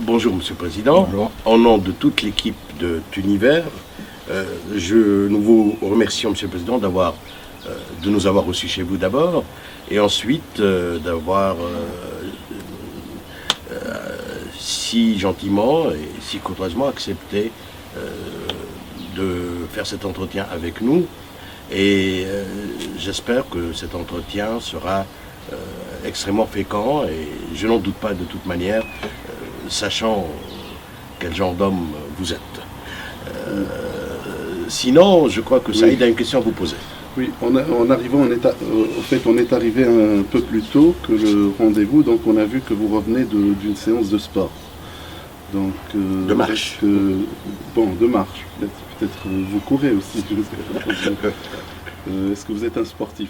Bonjour Monsieur le Président. Bonjour. En nom de toute l'équipe de Tunivers, nous vous remercions Monsieur le Président de nous avoir reçus chez vous d'abord et ensuite d'avoir si gentiment et si courtoisement accepté de faire cet entretien avec nous. Et j'espère que cet entretien sera extrêmement fécond et je n'en doute pas de toute manière, sachant quel genre d'homme vous êtes. Sinon, je crois que Saïd a une question à vous poser. Oui, en arrivant, on est arrivé un peu plus tôt que le rendez-vous, donc on a vu que vous revenez d'une séance de sport. Donc, De marche. De marche. Peut-être vous courez aussi. Est-ce que vous êtes un sportif?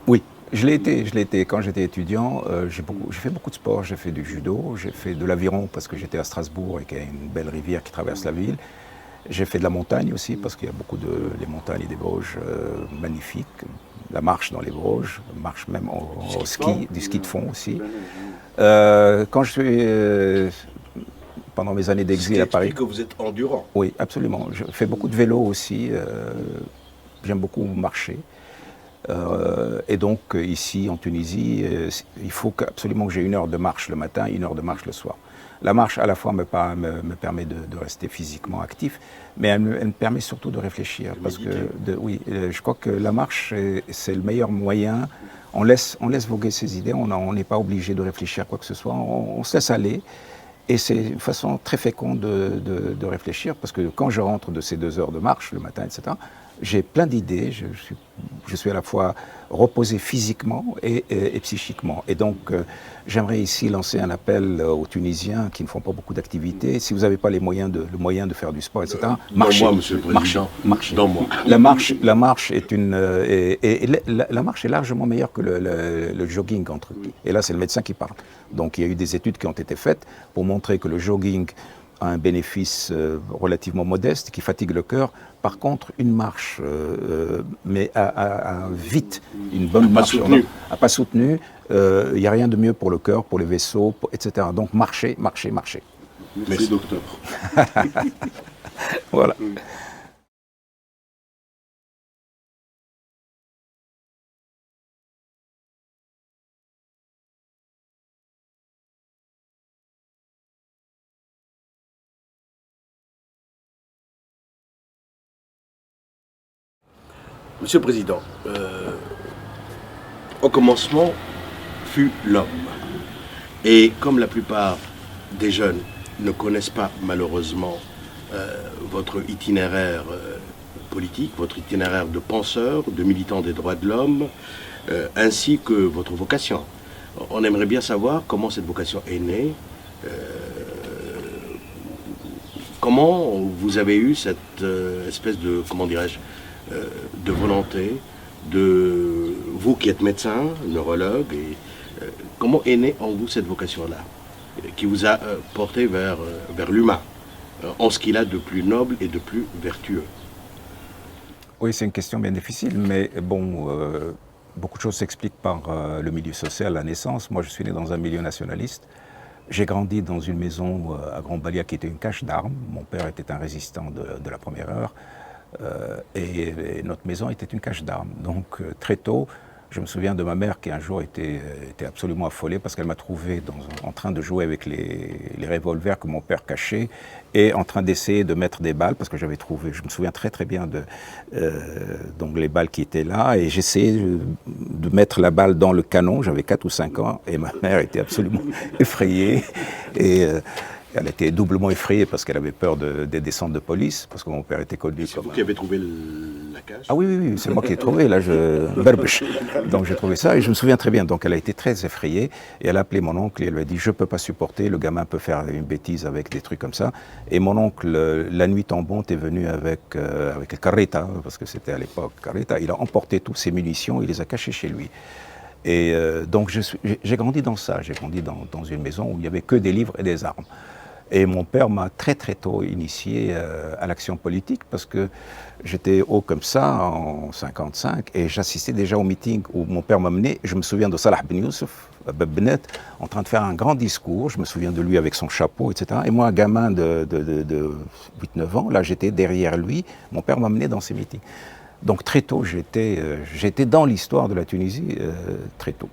Oui, je l'ai été. Quand j'étais étudiant, j'ai fait beaucoup de sport. J'ai fait du judo, j'ai fait de l'aviron parce que j'étais à Strasbourg et qu'il y a une belle rivière qui traverse la ville. J'ai fait de la montagne aussi parce qu'il y a beaucoup les montagnes et des Vosges magnifiques. La marche dans les Vosges, marche même au ski, du ski de fond aussi. Quand je suis pendant mes années d'exil à Paris. Que vous êtes endurant. Oui, absolument. Je fais beaucoup de vélo aussi. J'aime beaucoup marcher. Et donc ici en Tunisie, il faut absolument que j'ai 1 heure de marche le matin, 1 heure de marche le soir. La marche à la fois me permet de rester physiquement actif, mais elle me permet surtout de réfléchir. Parce que je crois que la marche, c'est le meilleur moyen. On laisse voguer ses idées, on n'est pas obligé de réfléchir à quoi que ce soit, on se laisse aller. Et c'est une façon très féconde de réfléchir, parce que quand je rentre de ces 2 heures de marche le matin, etc., j'ai plein d'idées, je suis à la fois reposé physiquement et psychiquement. Et donc, j'aimerais ici lancer un appel aux Tunisiens qui ne font pas beaucoup d'activités. Si vous n'avez pas le moyen de faire du sport, etc., marchez. Dans moi, Monsieur le Président. Marchez. Dans moi. La marche est largement meilleure que le jogging entre guillemets. Et là, c'est le médecin qui parle. Donc, il y a eu des études qui ont été faites pour montrer que le jogging a un bénéfice relativement modeste, qui fatigue le cœur. Par contre, une marche, mais vite, une bonne marche, pas soutenue, il n'y a rien de mieux pour le cœur, pour les vaisseaux, etc. Donc, marcher. Merci, docteur. Voilà. Monsieur le Président, au commencement fut l'homme. Et comme la plupart des jeunes ne connaissent pas malheureusement votre itinéraire politique, votre itinéraire de penseur, de militant des droits de l'homme, ainsi que votre vocation. On aimerait bien savoir comment cette vocation est née, comment vous avez eu cette espèce de, comment dirais-je, de volonté, de vous qui êtes médecin, neurologue, et comment est née en vous cette vocation-là, qui vous a porté vers l'humain, en ce qu'il a de plus noble et de plus vertueux? Oui, c'est une question bien difficile, mais bon, beaucoup de choses s'expliquent par le milieu social, la naissance. Moi, je suis né dans un milieu nationaliste. J'ai grandi dans une maison à Grand Balia qui était une cache d'armes. Mon père était un résistant de la première heure. Et notre maison était une cache d'armes. Donc très tôt, je me souviens de ma mère qui un jour était absolument affolée parce qu'elle m'a trouvé en train de jouer avec les revolvers que mon père cachait et en train d'essayer de mettre des balles parce que j'avais trouvé, je me souviens très très bien donc les balles qui étaient là et j'essayais de mettre la balle dans le canon, j'avais 4 ou 5 ans et ma mère était absolument effrayée et elle était doublement effrayée parce qu'elle avait peur des descentes de police, parce que mon père était connu comme... C'est vous qui avez trouvé la cage? Ah oui, c'est moi qui l'ai trouvé, là, Berbech. Donc j'ai trouvé ça, et je me souviens très bien. Donc elle a été très effrayée, et elle a appelé mon oncle, et elle lui a dit « Je ne peux pas supporter, le gamin peut faire une bêtise avec des trucs comme ça. » Et mon oncle, la nuit tombante, est venu avec le carreta, parce que c'était à l'époque carreta. Il a emporté toutes ses munitions, il les a cachées chez lui. Et donc j'ai grandi dans ça, j'ai grandi dans une maison où il n'y avait que des livres et des armes. Et mon père m'a très très tôt initié à l'action politique parce que j'étais haut comme ça en 55 et j'assistais déjà au meeting où mon père m'a mené. Je me souviens de Salah Ben Youssef, Bab Benet, en train de faire un grand discours. Je me souviens de lui avec son chapeau, etc. Et moi, un gamin de 8-9 ans, là j'étais derrière lui. Mon père m'a mené dans ces meetings. Donc très tôt, j'étais dans l'histoire de la Tunisie, très tôt.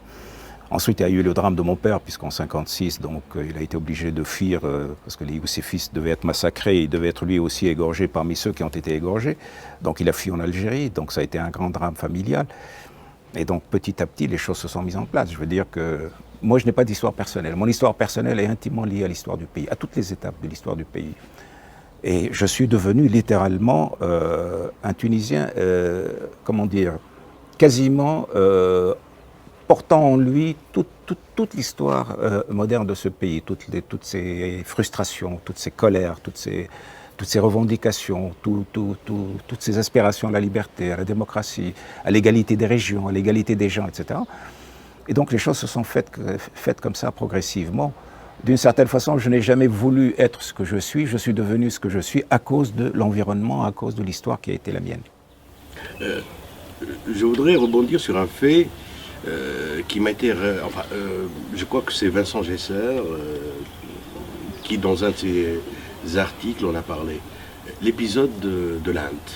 Ensuite, il y a eu le drame de mon père, puisqu'en 56, donc, il a été obligé de fuir, parce que ses fils devaient être massacrés, il devait être lui aussi égorgé parmi ceux qui ont été égorgés. Donc il a fui en Algérie, donc ça a été un grand drame familial. Et donc petit à petit, les choses se sont mises en place. Je veux dire que moi, je n'ai pas d'histoire personnelle. Mon histoire personnelle est intimement liée à l'histoire du pays, à toutes les étapes de l'histoire du pays. Et je suis devenu littéralement un Tunisien, comment dire, quasiment portant en lui toute l'histoire moderne de ce pays, toutes ses frustrations, toutes ses colères, toutes ses revendications, toutes ses aspirations à la liberté, à la démocratie, à l'égalité des régions, à l'égalité des gens, etc. Et donc les choses se sont faites comme ça progressivement. D'une certaine façon, je n'ai jamais voulu être ce que je suis devenu ce que je suis à cause de l'environnement, à cause de l'histoire qui a été la mienne. Je voudrais rebondir sur un fait qui m'a été... je crois que c'est Vincent Gesser qui, dans un de ses articles, en a parlé. L'épisode de l'Inde.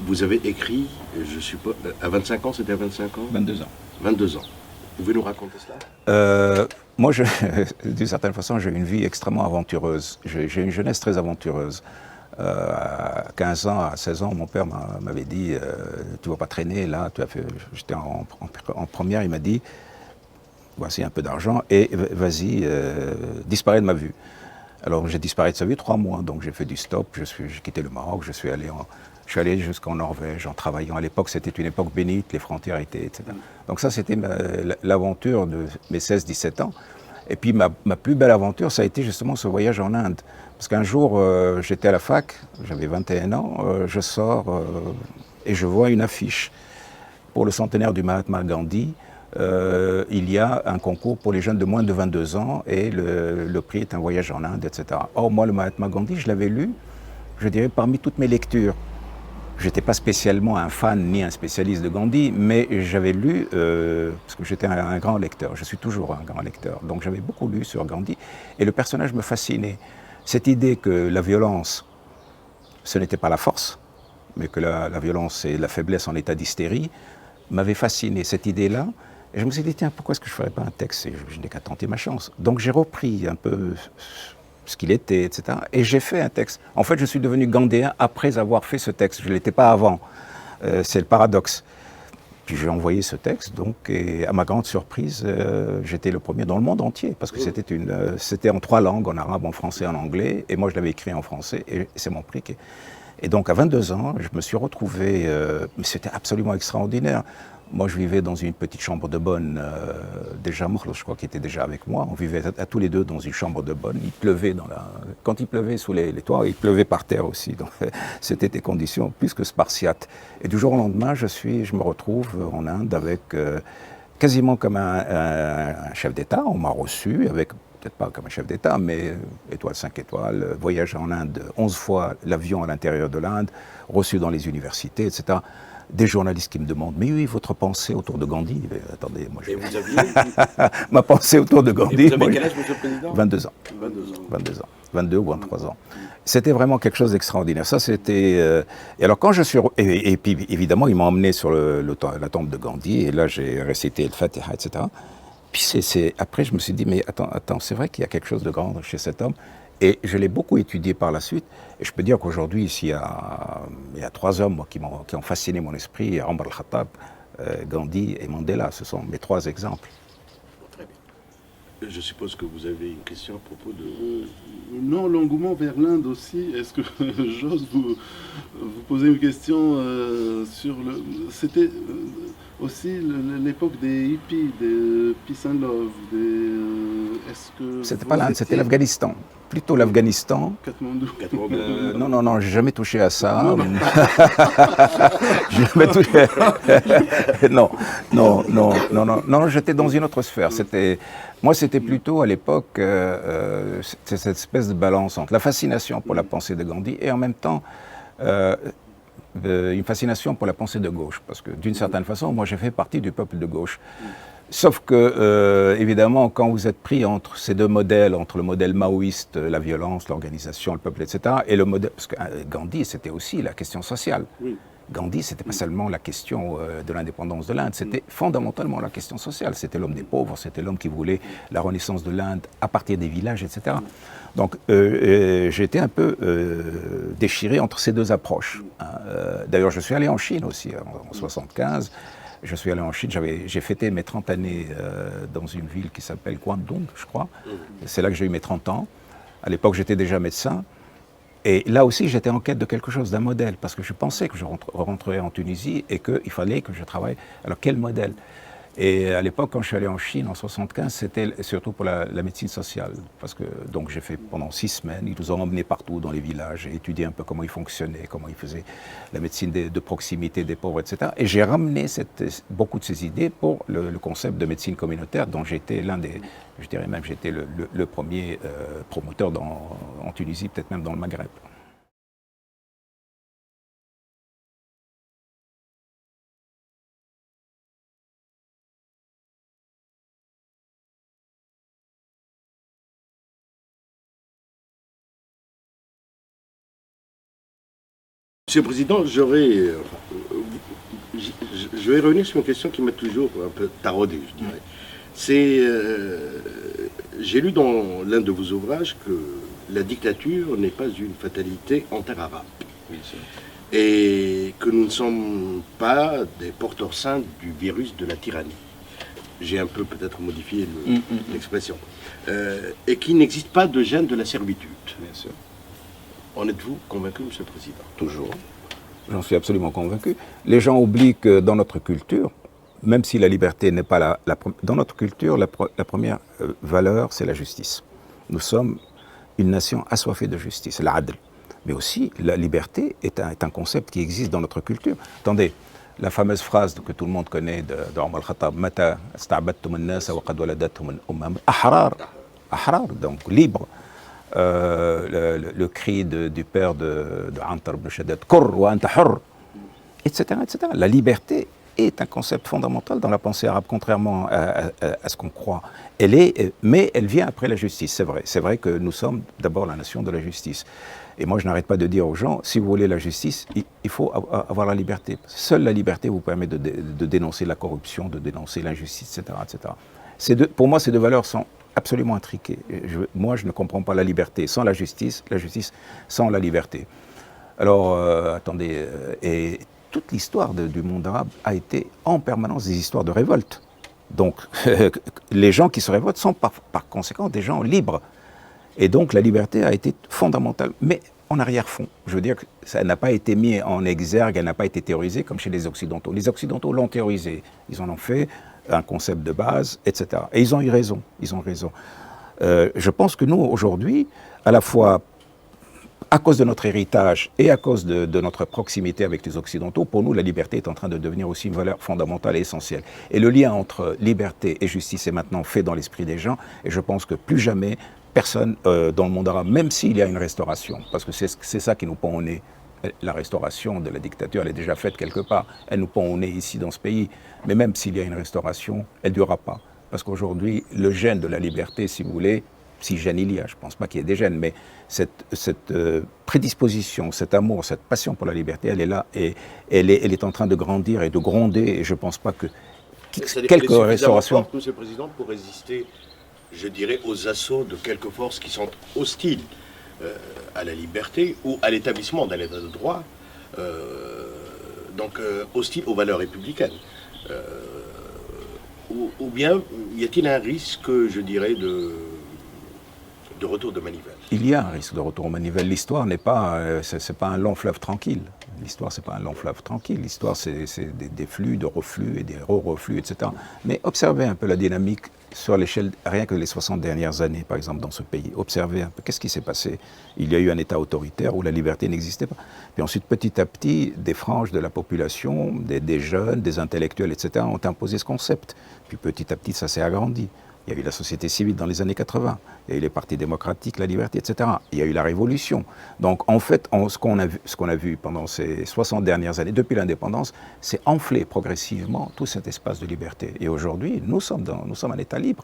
Vous avez écrit, je suppose, à 25 ans, c'était à 25 ans 22 ans. 22 ans. Vous pouvez nous raconter cela Moi, d'une certaine façon, j'ai une vie extrêmement aventureuse. J'ai une jeunesse très aventureuse. À 15 ans, à 16 ans, mon père m'avait dit tu ne vas pas traîner là. J'étais en première, il m'a dit voici un peu d'argent et vas-y, disparais de ma vue. Alors j'ai disparu de sa vue 3 mois, donc j'ai fait du stop, j'ai quitté le Maroc, je suis allé jusqu'en Norvège en travaillant. À l'époque, c'était une époque bénite, les frontières étaient, etc. Donc ça, c'était l'aventure de mes 16-17 ans. Et puis ma plus belle aventure, ça a été justement ce voyage en Inde. Parce qu'un jour, j'étais à la fac, j'avais 21 ans, je sors et je vois une affiche. Pour le centenaire du Mahatma Gandhi, il y a un concours pour les jeunes de moins de 22 ans et le prix est un voyage en Inde, etc. Or, moi, le Mahatma Gandhi, je l'avais lu, je dirais, parmi toutes mes lectures. Je n'étais pas spécialement un fan ni un spécialiste de Gandhi, mais j'avais lu, parce que j'étais un grand lecteur, je suis toujours un grand lecteur, donc j'avais beaucoup lu sur Gandhi, et le personnage me fascinait. Cette idée que la violence, ce n'était pas la force, mais que la violence et la faiblesse en état d'hystérie, m'avait fasciné, cette idée-là. Et je me suis dit, tiens, pourquoi est-ce que je ne ferais pas un texte? Je n'ai qu'à tenter ma chance. Donc j'ai repris un peu ce qu'il était, etc. Et j'ai fait un texte. En fait, je suis devenu gandhéen après avoir fait ce texte. Je ne l'étais pas avant. C'est le paradoxe. Puis j'ai envoyé ce texte, donc, et à ma grande surprise, j'étais le premier dans le monde entier, parce que c'était en 3 langues, en arabe, en français, en anglais, et moi je l'avais écrit en français, et c'est mon prix. Et donc à 22 ans, je me suis retrouvé, mais c'était absolument extraordinaire. Moi, je vivais dans une petite chambre de bonne, déjà Mokhlos, je crois, qui était déjà avec moi. On vivait à tous les deux dans une chambre de bonne. Il pleuvait quand il pleuvait sous les toits, il pleuvait par terre aussi. Donc, c'était des conditions plus que spartiates. Et du jour au lendemain, je me retrouve en Inde avec quasiment comme un chef d'État. On m'a reçu avec, peut-être pas comme un chef d'État, mais étoile 5 étoiles, voyage en Inde 11 fois, l'avion à l'intérieur de l'Inde, reçu dans les universités, etc. Des journalistes qui me demandent, mais oui, votre pensée autour de Gandhi. Mais attendez, moi je... Et vous aviez... Ma pensée autour de Gandhi... Et vous avez quel âge, Monsieur le Président? 22 ans. 22 ans. 22 ou 23 ans. C'était vraiment quelque chose d'extraordinaire. Ça, c'était... Et alors, quand je suis... Et puis, évidemment, ils m'ont emmené sur la tombe de Gandhi, et là, j'ai récité le Fatiha, etc. Puis, après, je me suis dit, mais attends, c'est vrai qu'il y a quelque chose de grand chez cet homme. Et je l'ai beaucoup étudié par la suite. Et je peux dire qu'aujourd'hui, il y a 3 hommes qui ont fasciné mon esprit, Omar al-Khattab, Gandhi et Mandela. Ce sont mes 3 exemples. Très bien. Je suppose que vous avez une question à propos de... Non, l'engouement vers l'Inde aussi. Est-ce que j'ose vous poser une question sur le... C'était aussi l'époque des hippies, des peace and love. est-ce que... C'était pas l'Inde, c'était l'Afghanistan. Plutôt l'Afghanistan. Katmandou. Non, j'ai jamais touché à ça. Non, J'ai jamais touché. Non, j'étais dans une autre sphère. Moi, c'était plutôt à l'époque cette espèce de balance entre la fascination pour la pensée de Gandhi et en même temps une fascination pour la pensée de gauche. Parce que d'une certaine façon, moi, j'ai fait partie du peuple de gauche. Sauf que, évidemment, quand vous êtes pris entre ces deux modèles, entre le modèle maoïste, la violence, l'organisation, le peuple, etc., et le modèle... Parce que Gandhi, c'était aussi la question sociale. Oui. Gandhi, c'était pas seulement la question de l'indépendance de l'Inde, c'était fondamentalement la question sociale. C'était l'homme des pauvres, c'était l'homme qui voulait la renaissance de l'Inde à partir des villages, etc. Donc, j'étais un peu déchiré entre ces deux approches. D'ailleurs, je suis allé en Chine aussi, en 1975. Je suis allé en Chine, j'ai fêté mes 30 années dans une ville qui s'appelle Guangdong, je crois. C'est là que j'ai eu mes 30 ans. À l'époque, j'étais déjà médecin. Et là aussi, j'étais en quête de quelque chose, d'un modèle, parce que je pensais que je rentrerais en Tunisie et qu'il fallait que je travaille. Alors, quel modèle ? Et à l'époque, quand je suis allé en Chine, en 1975, c'était surtout pour la médecine sociale. Parce que, donc, j'ai fait pendant 6 semaines, ils nous ont emmenés partout dans les villages, j'ai étudié un peu comment ils fonctionnaient, comment ils faisaient la médecine de proximité des pauvres, etc. Et j'ai ramené beaucoup de ces idées pour le concept de médecine communautaire, dont j'étais l'un des, je dirais même, j'étais le premier promoteur en Tunisie, peut-être même dans le Maghreb. Monsieur le Président, je vais revenir sur une question qui m'a toujours un peu taraudé, je dirais. J'ai lu dans l'un de vos ouvrages que la dictature n'est pas une fatalité en terre arabe. Oui, et que nous ne sommes pas des porteurs sains du virus de la tyrannie. J'ai un peu peut-être modifié l'expression. Et qu'il n'existe pas de gène de la servitude. Bien sûr. En êtes-vous convaincu, Monsieur le Président? Toujours. J'en suis absolument convaincu. Les gens oublient que dans notre culture, même si la liberté n'est pas dans notre culture, la première valeur, c'est la justice. Nous sommes une nation assoiffée de justice, l'adl. Mais aussi, la liberté est un concept qui existe dans notre culture. Attendez, la fameuse phrase que tout le monde connaît de Omar al-Khattab, Mata sta'badtum an-nas wa qad waladathum umam ahrar, ahrar, donc libre. Le cri du père de Antar ibn Shaddad, Kur wa anta hurr, etc., etc. La liberté est un concept fondamental dans la pensée arabe, contrairement à ce qu'on croit. Mais elle vient après la justice, c'est vrai. C'est vrai que nous sommes d'abord la nation de la justice. Et moi, je n'arrête pas de dire aux gens, si vous voulez la justice, il faut avoir la liberté. Seule la liberté vous permet de dénoncer la corruption, de dénoncer l'injustice, etc., etc. Pour moi, ces deux valeurs sont absolument intriquées. Moi, je ne comprends pas la liberté sans la justice sans la liberté. Alors, attendez, et toute l'histoire du monde arabe a été en permanence des histoires de révolte. Donc, les gens qui se révoltent sont par conséquent des gens libres. Et donc, la liberté a été fondamentale. Mais en arrière-fond, je veux dire que ça n'a pas été mis en exergue, elle n'a pas été théorisée comme chez les Occidentaux. Les Occidentaux l'ont théorisée. Ils en ont fait un concept de base, etc. Et ils ont eu raison. Ils ont raison. Je pense que nous, aujourd'hui, à la fois à cause de notre héritage et à cause de notre proximité avec les Occidentaux, pour nous, la liberté est en train de devenir aussi une valeur fondamentale et essentielle. Et le lien entre liberté et justice est maintenant fait dans l'esprit des gens. Et je pense que plus jamais, personne dans le monde arabe, même s'il y a une restauration, parce que c'est ça qui nous pend au nez. La restauration de la dictature, elle est déjà faite quelque part. Elle nous pend au nez ici dans ce pays. Mais même s'il y a une restauration, elle ne durera pas. Parce qu'aujourd'hui, le gène de la liberté, si vous voulez, si gène il y a, je ne pense pas qu'il y ait des gènes, mais cette prédisposition, cet amour, cette passion pour la liberté, elle est là et elle est en train de grandir et de gronder. Et je ne pense pas que quelques restaurations... Monsieur le Président, pour résister, je dirais, aux assauts de quelques forces qui sont hostiles à la liberté ou à l'établissement d'un état de droit, donc hostiles aux valeurs républicaines. Ou bien y a-t-il un risque, je dirais, de retour de manivelle? Il y a un risque de retour de manivelle. L'histoire n'est pas, c'est pas un long fleuve tranquille. L'histoire, c'est pas un long fleuve tranquille. L'histoire, c'est des flux, de reflux et des reflux, etc. Mais observez un peu la dynamique sur l'échelle, rien que les 60 dernières années, par exemple, dans ce pays. Observez un peu, qu'est-ce qui s'est passé? Il y a eu un État autoritaire où la liberté n'existait pas. Puis ensuite, petit à petit, des franges de la population, des jeunes, des intellectuels, etc., ont imposé ce concept. Puis petit à petit, ça s'est agrandi. Il y a eu la société civile dans les années 80, il y a eu les partis démocratiques, la liberté, etc. Il y a eu la révolution. Donc en fait, ce qu'on a vu pendant ces 60 dernières années, depuis l'indépendance, c'est enfler progressivement tout cet espace de liberté. Et aujourd'hui, nous sommes un État libre,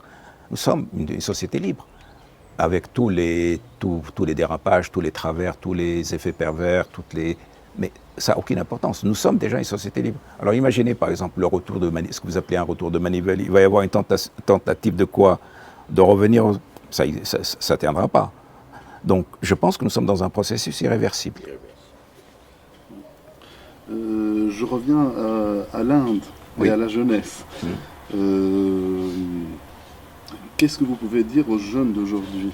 nous sommes une société libre, avec tous les dérapages, tous les travers, tous les effets pervers, mais ça n'a aucune importance. Nous sommes déjà une société libre. Alors imaginez par exemple le retour de ce que vous appelez un retour de manivelle. Il va y avoir une tentative de quoi? De revenir, ça ne tiendra pas. Donc je pense que nous sommes dans un processus irréversible. Je reviens à l'Inde et à la jeunesse. Qu'est-ce que vous pouvez dire aux jeunes d'aujourd'hui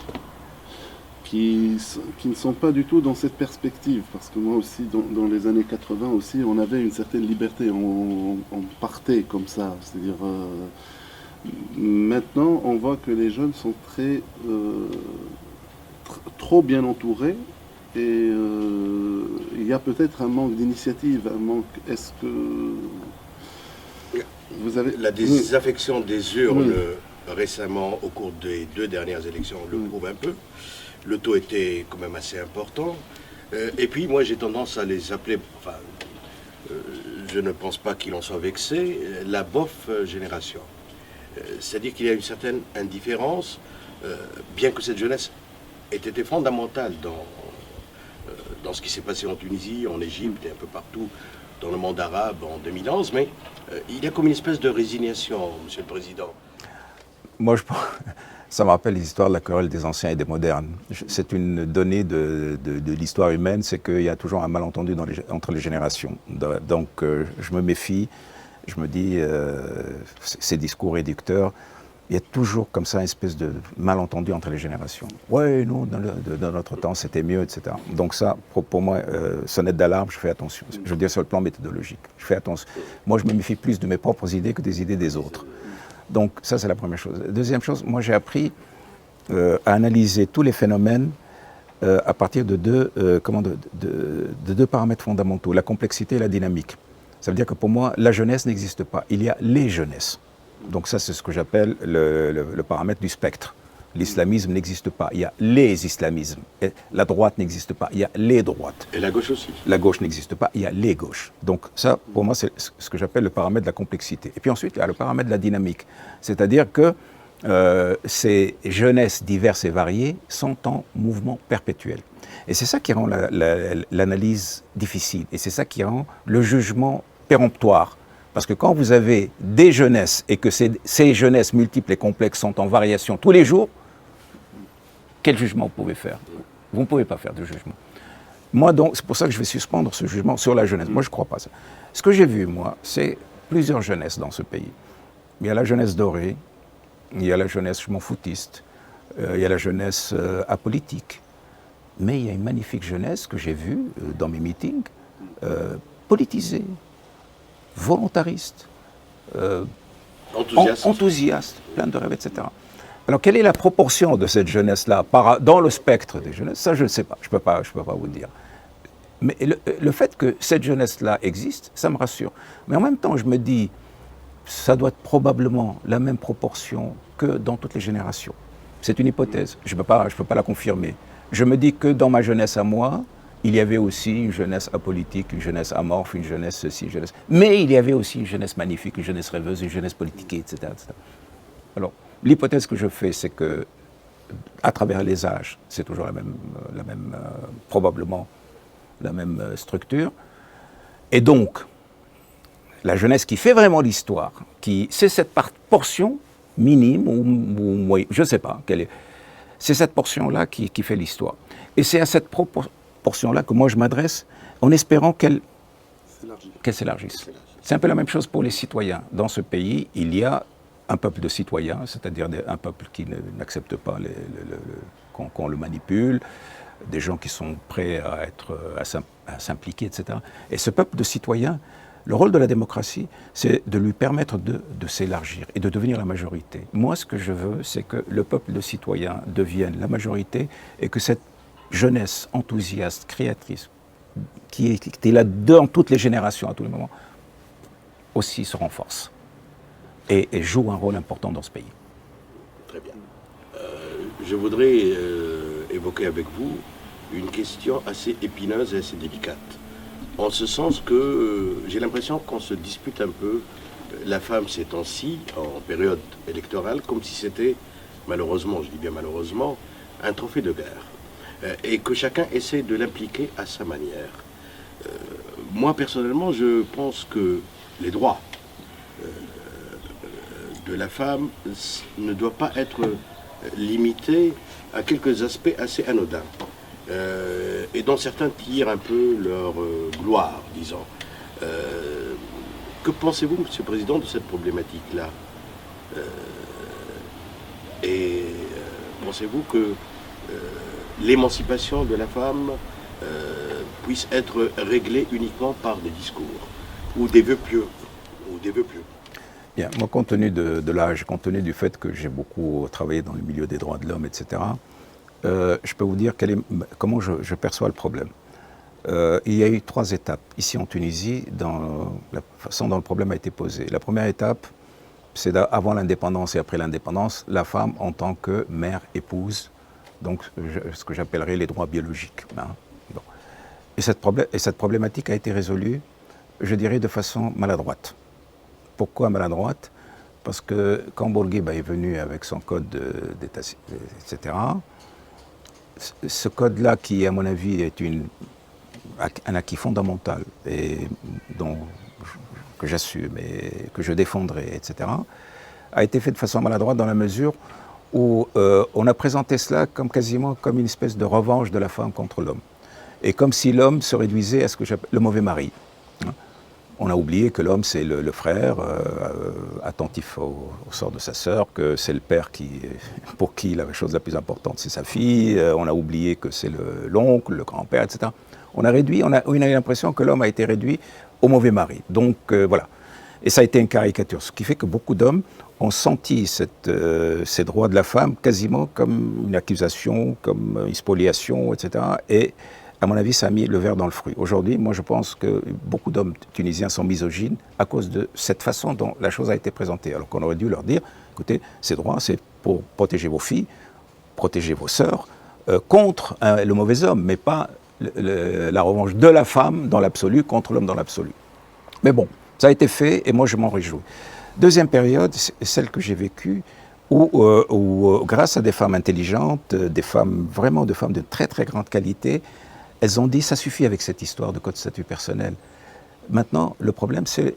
qui ne sont pas du tout dans cette perspective? Parce que moi aussi, dans les années 80 aussi, on avait une certaine liberté, on partait comme ça. C'est-à-dire, maintenant, on voit que les jeunes sont trop bien entourés et il y a peut-être un manque d'initiative, un manque... Est-ce que vous avez... La désaffection des urnes récemment, au cours des 2 dernières élections, le prouve un peu. Le taux était quand même assez important. Et puis, moi, j'ai tendance à les appeler, enfin, je ne pense pas qu'il en soit vexé, la bof génération. C'est-à-dire qu'il y a une certaine indifférence, bien que cette jeunesse ait été fondamentale dans ce qui s'est passé en Tunisie, en Égypte et un peu partout dans le monde arabe en 2011, mais il y a comme une espèce de résignation, Monsieur le Président. Moi, ça me rappelle l'histoire de la querelle des anciens et des modernes. C'est une donnée de l'histoire humaine, c'est qu'il y a toujours un malentendu entre les générations. Donc, je me méfie, je me dis, ces discours réducteurs, il y a toujours comme ça une espèce de malentendu entre les générations. Ouais, nous, dans notre temps, c'était mieux, etc. Donc ça, pour moi, sonnette d'alarme, je fais attention. Je veux dire, sur le plan méthodologique, je fais attention. Moi, je me méfie plus de mes propres idées que des idées des autres. Donc ça, c'est la première chose. Deuxième chose, moi j'ai appris à analyser tous les phénomènes à partir de deux paramètres fondamentaux, la complexité et la dynamique. Ça veut dire que pour moi, la jeunesse n'existe pas. Il y a les jeunesses. Donc ça, c'est ce que j'appelle le paramètre du spectre. L'islamisme n'existe pas. Il y a les islamismes. Et la droite n'existe pas. Il y a les droites. Et la gauche aussi. La gauche n'existe pas. Il y a les gauches. Donc ça, pour moi, c'est ce que j'appelle le paramètre de la complexité. Et puis ensuite, il y a le paramètre de la dynamique. C'est-à-dire que ces jeunesses diverses et variées sont en mouvement perpétuel. Et c'est ça qui rend l'analyse difficile. Et c'est ça qui rend le jugement péremptoire. Parce que quand vous avez des jeunesses et que ces jeunesses multiples et complexes sont en variation tous les jours, quel jugement vous pouvez faire? Vous ne pouvez pas faire de jugement. Moi, donc, c'est pour ça que je vais suspendre ce jugement sur la jeunesse. Moi, je ne crois pas ça. Ce que j'ai vu, moi, c'est plusieurs jeunesses dans ce pays. Il y a la jeunesse dorée, il y a la jeunesse je m'en foutiste, il y a la jeunesse apolitique. Mais il y a une magnifique jeunesse que j'ai vue dans mes meetings, politisée, volontariste, enthousiaste, plein de rêves, etc. Alors, quelle est la proportion de cette jeunesse-là dans le spectre des jeunesses? Ça, je ne sais pas. Je ne peux pas vous dire. Mais le fait que cette jeunesse-là existe, ça me rassure. Mais en même temps, je me dis, ça doit être probablement la même proportion que dans toutes les générations. C'est une hypothèse. Je ne peux pas la confirmer. Je me dis que dans ma jeunesse à moi, il y avait aussi une jeunesse apolitique, une jeunesse amorphe, une jeunesse ceci, une jeunesse... Mais il y avait aussi une jeunesse magnifique, une jeunesse rêveuse, une jeunesse politiquée, etc., etc. Alors, l'hypothèse que je fais, c'est que, à travers les âges, c'est toujours probablement la même structure. Et donc, la jeunesse qui fait vraiment l'histoire, c'est cette portion minime ou moyenne, je ne sais pas quelle est, c'est cette portion-là qui fait l'histoire. Et c'est à cette portion-là que moi je m'adresse en espérant qu'elle s'élargisse. C'est un peu la même chose pour les citoyens. Dans ce pays, il y a un peuple de citoyens, c'est-à-dire un peuple qui n'accepte pas qu'on le manipule, des gens qui sont prêts à s'impliquer, etc. Et ce peuple de citoyens, le rôle de la démocratie, c'est de lui permettre de s'élargir et de devenir la majorité. Moi, ce que je veux, c'est que le peuple de citoyens devienne la majorité et que cette jeunesse enthousiaste, créatrice, qui est là dans toutes les générations, à tous les moments, aussi se renforce et joue un rôle important dans ce pays. Très bien. Je voudrais évoquer avec vous une question assez épineuse et assez délicate. En ce sens que j'ai l'impression qu'on se dispute un peu la femme ces temps-ci, en période électorale, comme si c'était, malheureusement, je dis bien malheureusement, un trophée de guerre. Et que chacun essaie de l'impliquer à sa manière. Moi, personnellement, je pense que les droits de la femme ne doivent pas être limités à quelques aspects assez anodins. Et dont certains tirent un peu leur gloire, disons. Que pensez-vous, Monsieur le Président, de cette problématique-là? Et pensez-vous que l'émancipation de la femme puisse être réglée uniquement par des discours ou des vœux pieux Bien, moi, compte tenu de l'âge, compte tenu du fait que j'ai beaucoup travaillé dans le milieu des droits de l'homme, etc., je peux vous dire comment je perçois le problème. Il y a eu 3 étapes ici en Tunisie dans la façon dont le problème a été posé. La première étape, c'est avant l'indépendance et après l'indépendance, la femme en tant que mère, épouse, donc ce que j'appellerais les droits biologiques. Hein. Bon. Et cette problématique a été résolue, je dirais, de façon maladroite. Pourquoi maladroite? Parce que quand Bourguiba est venu avec son code d'État, etc., ce code-là, qui, à mon avis, est un acquis fondamental et que j'assume et que je défendrai, etc., a été fait de façon maladroite dans la mesure où on a présenté cela quasiment comme une espèce de revanche de la femme contre l'homme. Et comme si l'homme se réduisait à ce que j'appelle le mauvais mari. On a oublié que l'homme, c'est le frère, attentif au sort de sa sœur, que c'est le père pour qui la chose la plus importante, c'est sa fille. On a oublié que c'est l'oncle, le grand-père, etc. On a eu l'impression que l'homme a été réduit au mauvais mari. Donc, voilà. Et ça a été une caricature. Ce qui fait que beaucoup d'hommes ont senti ces droits de la femme quasiment comme une accusation, comme une spoliation, etc. Et à mon avis, ça a mis le ver dans le fruit. Aujourd'hui, moi, je pense que beaucoup d'hommes tunisiens sont misogynes à cause de cette façon dont la chose a été présentée. Alors qu'on aurait dû leur dire, écoutez, ces droits, c'est pour protéger vos filles, protéger vos sœurs, contre le mauvais homme, mais pas la revanche de la femme dans l'absolu contre l'homme dans l'absolu. Mais bon, ça a été fait et moi, je m'en réjouis. Deuxième période, c'est celle que j'ai vécue, où grâce à des femmes intelligentes, des femmes de très très grande qualité, elles ont dit, ça suffit avec cette histoire de code statut personnel. Maintenant, le problème, c'est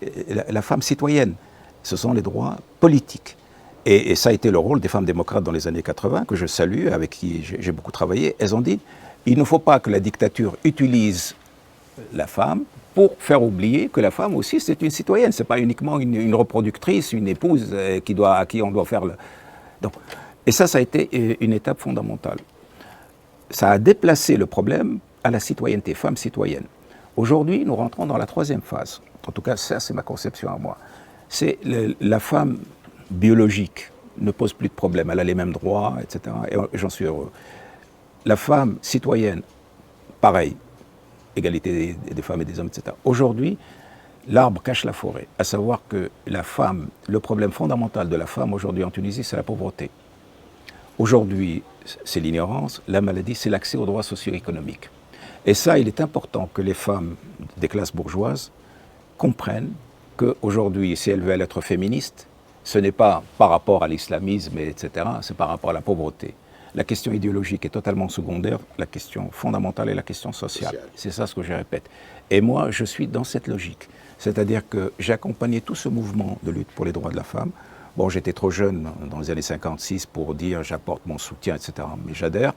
la femme citoyenne. Ce sont les droits politiques. Et ça a été le rôle des femmes démocrates dans les années 80, que je salue, avec qui j'ai beaucoup travaillé. Elles ont dit, il ne faut pas que la dictature utilise la femme pour faire oublier que la femme aussi, c'est une citoyenne. Ce n'est pas uniquement une reproductrice, une épouse à qui on doit faire le... Donc, et ça a été une étape fondamentale. Ça a déplacé le problème à la citoyenneté, femme citoyenne. Aujourd'hui, nous rentrons dans la 3e phase. En tout cas, ça, c'est ma conception à moi. C'est la femme biologique ne pose plus de problème. Elle a les mêmes droits, etc. Et j'en suis heureux. La femme citoyenne, pareil. Égalité des femmes et des hommes, etc. Aujourd'hui, l'arbre cache la forêt. À savoir que la femme, le problème fondamental de la femme aujourd'hui en Tunisie, c'est la pauvreté. Aujourd'hui, c'est l'ignorance. La maladie, c'est l'accès aux droits socio-économiques. Et ça, il est important que les femmes des classes bourgeoises comprennent qu'aujourd'hui, si elles veulent être féministes, ce n'est pas par rapport à l'islamisme, etc., c'est par rapport à la pauvreté. La question idéologique est totalement secondaire, la question fondamentale est la question sociale. C'est ça ce que je répète. Et moi, je suis dans cette logique. C'est-à-dire que j'ai accompagné tout ce mouvement de lutte pour les droits de la femme. Bon, j'étais trop jeune dans les années 56 pour dire j'apporte mon soutien, etc., mais j'adhère.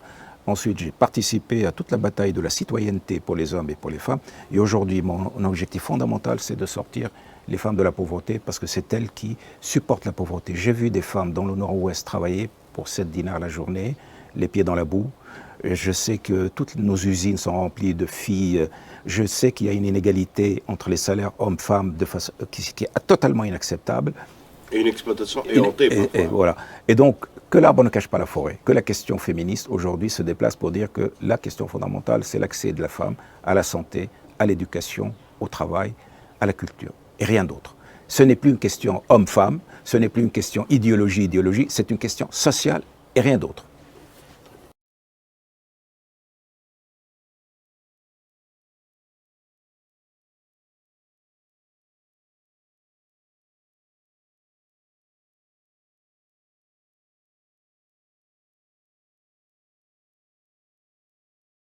Ensuite, j'ai participé à toute la bataille de la citoyenneté pour les hommes et pour les femmes. Et aujourd'hui, mon objectif fondamental, c'est de sortir les femmes de la pauvreté parce que c'est elles qui supportent la pauvreté. J'ai vu des femmes dans le nord-ouest travailler pour 7 dinars la journée. les pieds dans la boue. Je sais que toutes nos usines sont remplies de filles. Je sais qu'il y a une inégalité entre les salaires hommes-femmes qui est totalement inacceptable. Et une exploitation éhontée parfois. Et voilà. Et donc, que l'arbre ne cache pas la forêt, que la question féministe aujourd'hui se déplace pour dire que la question fondamentale, c'est l'accès de la femme à la santé, à l'éducation, au travail, à la culture, et rien d'autre. Ce n'est plus une question homme-femme, ce n'est plus une question idéologie, c'est une question sociale et rien d'autre.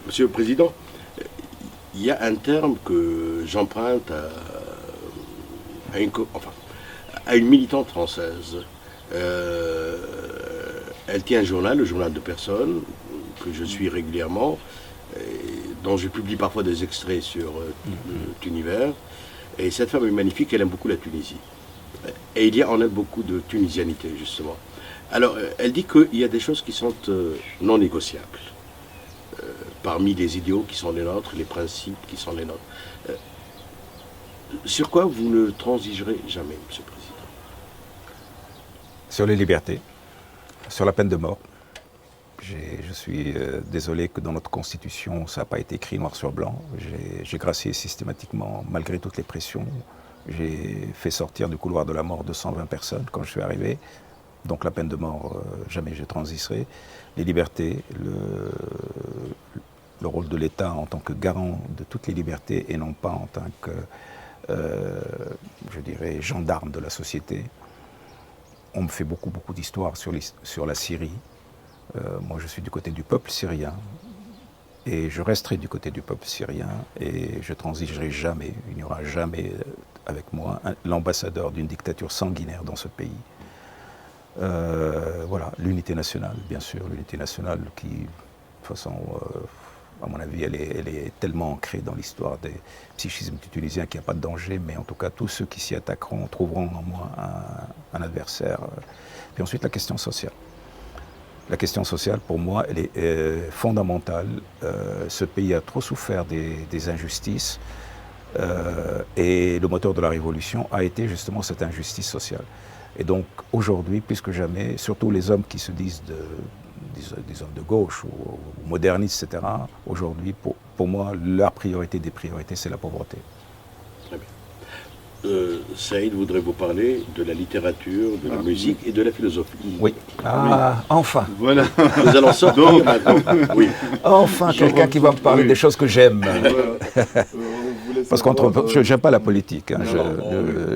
Monsieur le Président, il y a un terme que j'emprunte à une militante française. Elle tient un journal, le journal de personnes, que je suis régulièrement, dont je publie parfois des extraits sur Tuniver. Et cette femme est magnifique, elle aime beaucoup la Tunisie. Et il y a en elle beaucoup de tunisianité, justement. Alors, elle dit qu'il y a des choses qui sont non négociables. Parmi les idéaux qui sont les nôtres, les principes qui sont les nôtres. Sur quoi vous ne transigerez jamais, Monsieur le Président? Sur les libertés, sur la peine de mort. Je suis désolé que dans notre Constitution, ça n'a pas été écrit noir sur blanc. J'ai gracié systématiquement, malgré toutes les pressions. J'ai fait sortir du couloir de la mort 220 personnes quand je suis arrivé. Donc la peine de mort, jamais je transigerai. Les libertés, le rôle de l'État en tant que garant de toutes les libertés et non pas en tant que, je dirais, gendarme de la société. On me fait beaucoup d'histoires sur la Syrie. Moi, je suis du côté du peuple syrien et je resterai du côté du peuple syrien et je transigerai jamais, il n'y aura jamais avec moi l'ambassadeur d'une dictature sanguinaire dans ce pays. Voilà, l'unité nationale, bien sûr, l'unité nationale qui, de toute façon, à mon avis, elle est tellement ancrée dans l'histoire des psychismes tunisiens qu'il n'y a pas de danger, mais en tout cas, tous ceux qui s'y attaqueront trouveront en moi un adversaire. Puis ensuite, la question sociale. La question sociale, pour moi, elle est fondamentale. Ce pays a trop souffert des injustices et le moteur de la révolution a été justement cette injustice sociale. Et donc, aujourd'hui, plus que jamais, surtout les hommes qui se disent des hommes de gauche ou modernistes, etc., aujourd'hui, pour moi, la priorité des priorités, c'est la pauvreté. Très bien. Saïd voudrait vous parler de la littérature, de la musique et de la philosophie. Oui. Ah, enfin. Voilà. Nous allons sortir maintenant. Oui. Enfin, quelqu'un qui va me parler des choses que j'aime. Parce que j'aime pas la politique. Hein.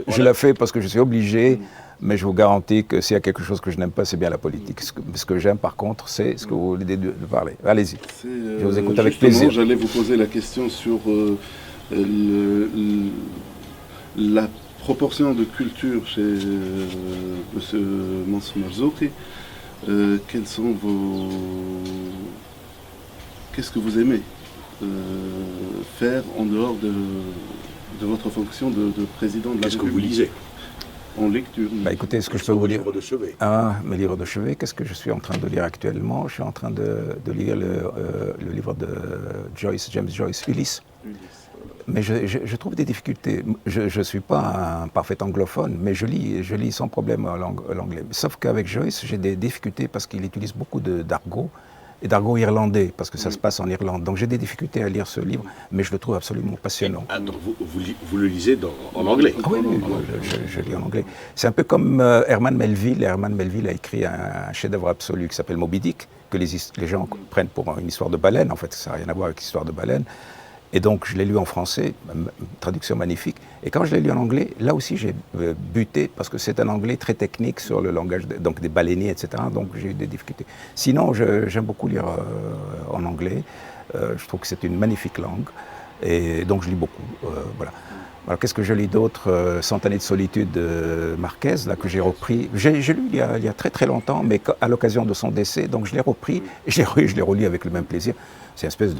Je la fais parce que je suis obligé, mais je vous garantis que s'il y a quelque chose que je n'aime pas, c'est bien la politique. Ce que j'aime, par contre, c'est ce que vous voulez de parler. Allez-y. Je vous écoute avec plaisir. J'allais vous poser la question sur la proportion de culture chez M. Mansour Marzouki. Qu'est-ce que vous aimez faire en dehors de votre fonction de président de la République? Qu'est-ce que vous lisez en lecture? Bah écoutez, ce que je peux vous dire. Livres de chevet. Ah, mes livres de chevet, qu'est-ce que je suis en train de lire actuellement? Je suis en train de lire le livre de James Joyce, Ulysse. Mais je trouve des difficultés. Je ne suis pas un parfait anglophone, mais je lis sans problème l'anglais. Sauf qu'avec Joyce, j'ai des difficultés parce qu'il utilise beaucoup d'argot, et d'argot irlandais, parce que ça se passe en Irlande. Donc j'ai des difficultés à lire ce livre, mais je le trouve absolument passionnant. Ah, donc vous le lisez en anglais? Ah oui, je lis en anglais. C'est un peu comme Herman Melville. Herman Melville a écrit un chef-d'œuvre absolu qui s'appelle Moby Dick, que les gens prennent pour une histoire de baleine. En fait, ça n'a rien à voir avec l'histoire de baleine. Et donc, je l'ai lu en français, traduction magnifique. Et quand je l'ai lu en anglais, là aussi, j'ai buté, parce que c'est un anglais très technique sur le langage donc des baleiniers, etc. Donc, j'ai eu des difficultés. Sinon, j'aime beaucoup lire en anglais. Je trouve que c'est une magnifique langue. Et donc, je lis beaucoup. Voilà. Alors, qu'est-ce que je lis d'autre? 100 années de solitude de Marquez, là, que j'ai repris. J'ai lu il y a très très longtemps, mais à l'occasion de son décès. Donc, je l'ai repris et je l'ai relu avec le même plaisir. C'est une espèce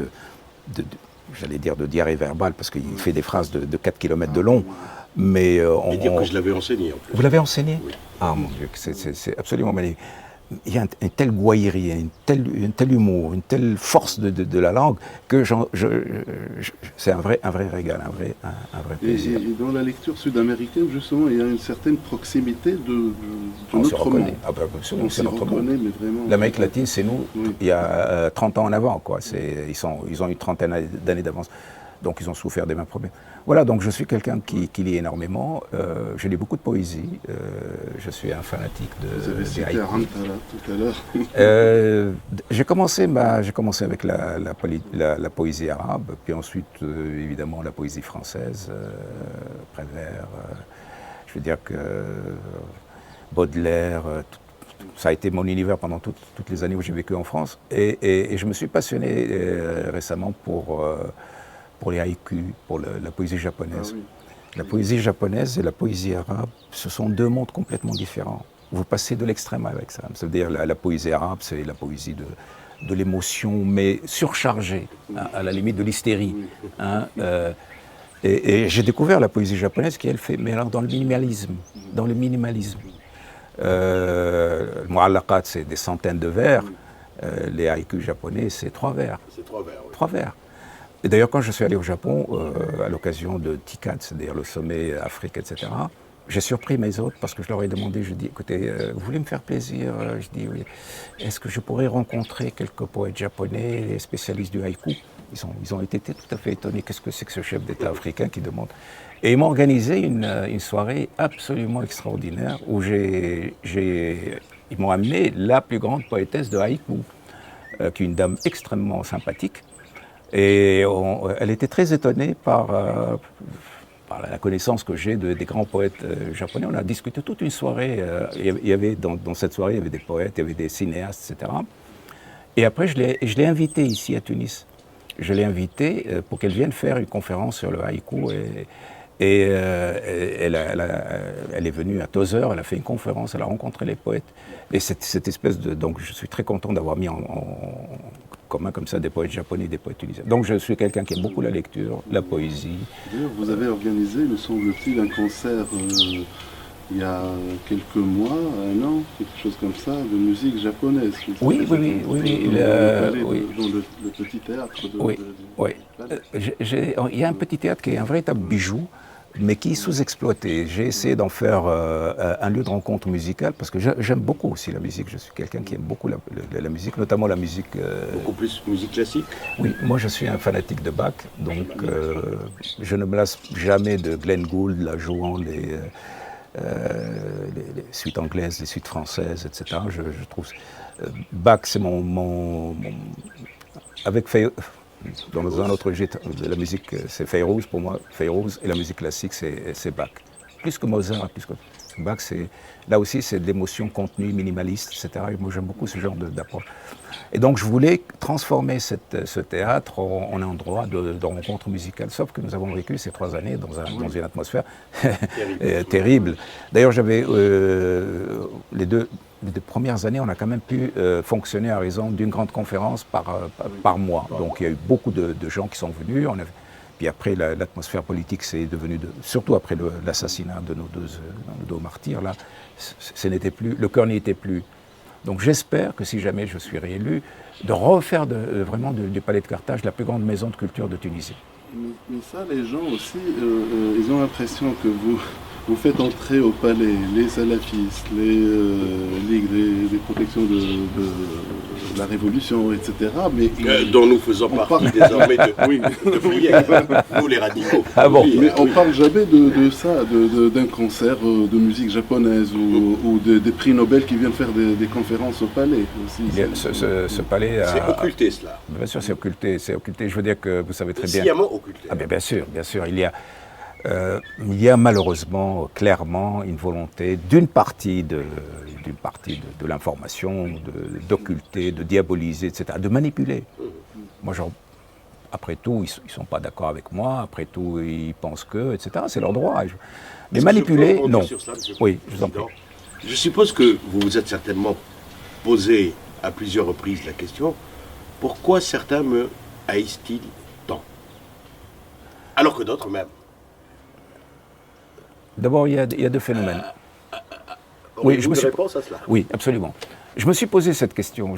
j'allais dire de diarrhée verbale, parce qu'il fait des phrases de 4 km de long, mais... dire que je l'avais enseigné, en plus. Vous l'avez enseigné? Oui. Ah, mon Dieu, c'est absolument magnifique. il y a une telle gouaillerie, un tel humour, une telle force de la langue que c'est un vrai régal, un vrai plaisir. Et dans la lecture sud-américaine, justement, il y a une certaine proximité de On se notre monde. reconnaît. Ah ben, On c'est s'y notre monde. reconnaît, mais vraiment. L'Amérique latine, c'est nous, Oui. il y a 30 ans en avant, quoi. Ils ont eu 30 d'années d'avance. Donc ils ont souffert des mêmes problèmes. Voilà, donc je suis quelqu'un qui lit énormément. Je lis beaucoup de poésie. Je suis un fanatique Vous avez des cité haïkus. Arantara tout à l'heure. J'ai commencé avec la poésie arabe, puis ensuite, évidemment, la poésie française, Prévert. Je veux dire que Baudelaire, ça a été mon univers pendant toutes les années où j'ai vécu en France. Et je me suis passionné récemment pour les haïkus, pour la poésie japonaise. Ah oui. La poésie japonaise et la poésie arabe, ce sont deux mondes complètement différents. Vous passez de l'extrême avec ça. C'est-à-dire la poésie arabe, c'est la poésie de l'émotion, mais surchargée, hein, à la limite de l'hystérie. Hein, et j'ai découvert la poésie japonaise qui, elle, fait, mais alors dans le minimalisme. Dans le minimalisme. Le mu'allaqat, c'est des centaines de vers. Les haïkus japonais, c'est 3 vers. C'est 3 vers, oui. 3 vers. Et d'ailleurs, quand je suis allé au Japon, à l'occasion de TICAD, c'est-à-dire le sommet Afrique, etc., j'ai surpris mes hôtes parce que je leur ai demandé, je dis, écoutez, vous voulez me faire plaisir? Je dis, oui. Est-ce que je pourrais rencontrer quelques poètes japonais, les spécialistes du haïku? Ils ont été tout à fait étonnés. Qu'est-ce que c'est que ce chef d'État africain qui demande? Et ils m'ont organisé une soirée absolument extraordinaire où ils m'ont amené la plus grande poétesse de haïku, qui est une dame extrêmement sympathique. Et elle était très étonnée par la connaissance que j'ai des grands poètes japonais. On a discuté toute une soirée. Il y avait dans cette soirée, il y avait des poètes, il y avait des cinéastes, etc. Et après, je l'ai invitée ici à Tunis. Je l'ai invitée pour qu'elle vienne faire une conférence sur le haïku. Et elle est venue à Tozeur, elle a fait une conférence, elle a rencontré les poètes. Et cette espèce de... Donc je suis très content d'avoir mis en commun comme ça des poètes japonais, des poètes tunisiens. Donc je suis quelqu'un qui aime beaucoup la lecture, la poésie. D'ailleurs, vous avez organisé, me semble-t-il, un concert il y a quelques mois, 1 an, quelque chose comme ça, de musique japonaise. Oui. Dans le petit théâtre de... Oui. Il y a un petit théâtre qui est un véritable bijou, mais qui est sous-exploité. J'ai essayé d'en faire un lieu de rencontre musicale, parce que j'aime beaucoup aussi la musique. Je suis quelqu'un qui aime beaucoup la musique, notamment la musique... Beaucoup plus musique classique? Oui, moi je suis un fanatique de Bach, donc je ne me lasse jamais de Glenn Gould, la jouant les suites anglaises, les suites françaises, etc. Je trouve... Bach, c'est avec dans un autre registre de la musique, c'est Feyrouz pour moi, Feyrouz, et la musique classique, c'est Bach. Plus que Mozart, plus que Bach, là aussi, c'est de l'émotion contenue, minimaliste, etc. Et moi, j'aime beaucoup ce genre d'approche. Et donc, je voulais transformer ce théâtre en endroit de rencontre musicale. Sauf que nous avons vécu ces 3 années dans une atmosphère terrible. D'ailleurs, j'avais les deux premières années, on a quand même pu fonctionner à raison d'une grande conférence par mois. Donc il y a eu beaucoup de gens qui sont venus. Puis après, l'atmosphère politique s'est devenue, surtout après l'assassinat de nos deux martyrs, là, le cœur n'y était plus. Donc j'espère que si jamais je suis réélu, de refaire vraiment du Palais de Carthage la plus grande maison de culture de Tunisie. Mais ça, les gens aussi, ils ont l'impression que vous faites entrer au palais les salafistes, les ligues des protections de la révolution, etc. Mais dont nous faisons partie désormais de prière, nous les radicaux. Ah bon. Mais on parle jamais de ça, d'un concert de musique japonaise ou des prix Nobel qui viennent faire des conférences au palais. Aussi, ce palais c'est occulté, cela. Bien sûr, c'est occulté. Je veux dire que vous savez très bien. Sciemment occulté. Ah bien sûr. Il y a malheureusement, clairement, une volonté d'une partie de l'information, d'occulter, de diaboliser, etc., de manipuler. Moi, après tout, ils ne sont pas d'accord avec moi, après tout, ils pensent que, etc., c'est leur droit. Mais manipuler, non. Oui, je vous en prie. Je suppose que vous vous êtes certainement posé à plusieurs reprises la question, pourquoi certains me haïssent-ils tant? Alors que d'autres même. D'abord, il y a 2 phénomènes. Oui, je me suis réponse à cela. Oui, absolument. Je me suis posé cette question,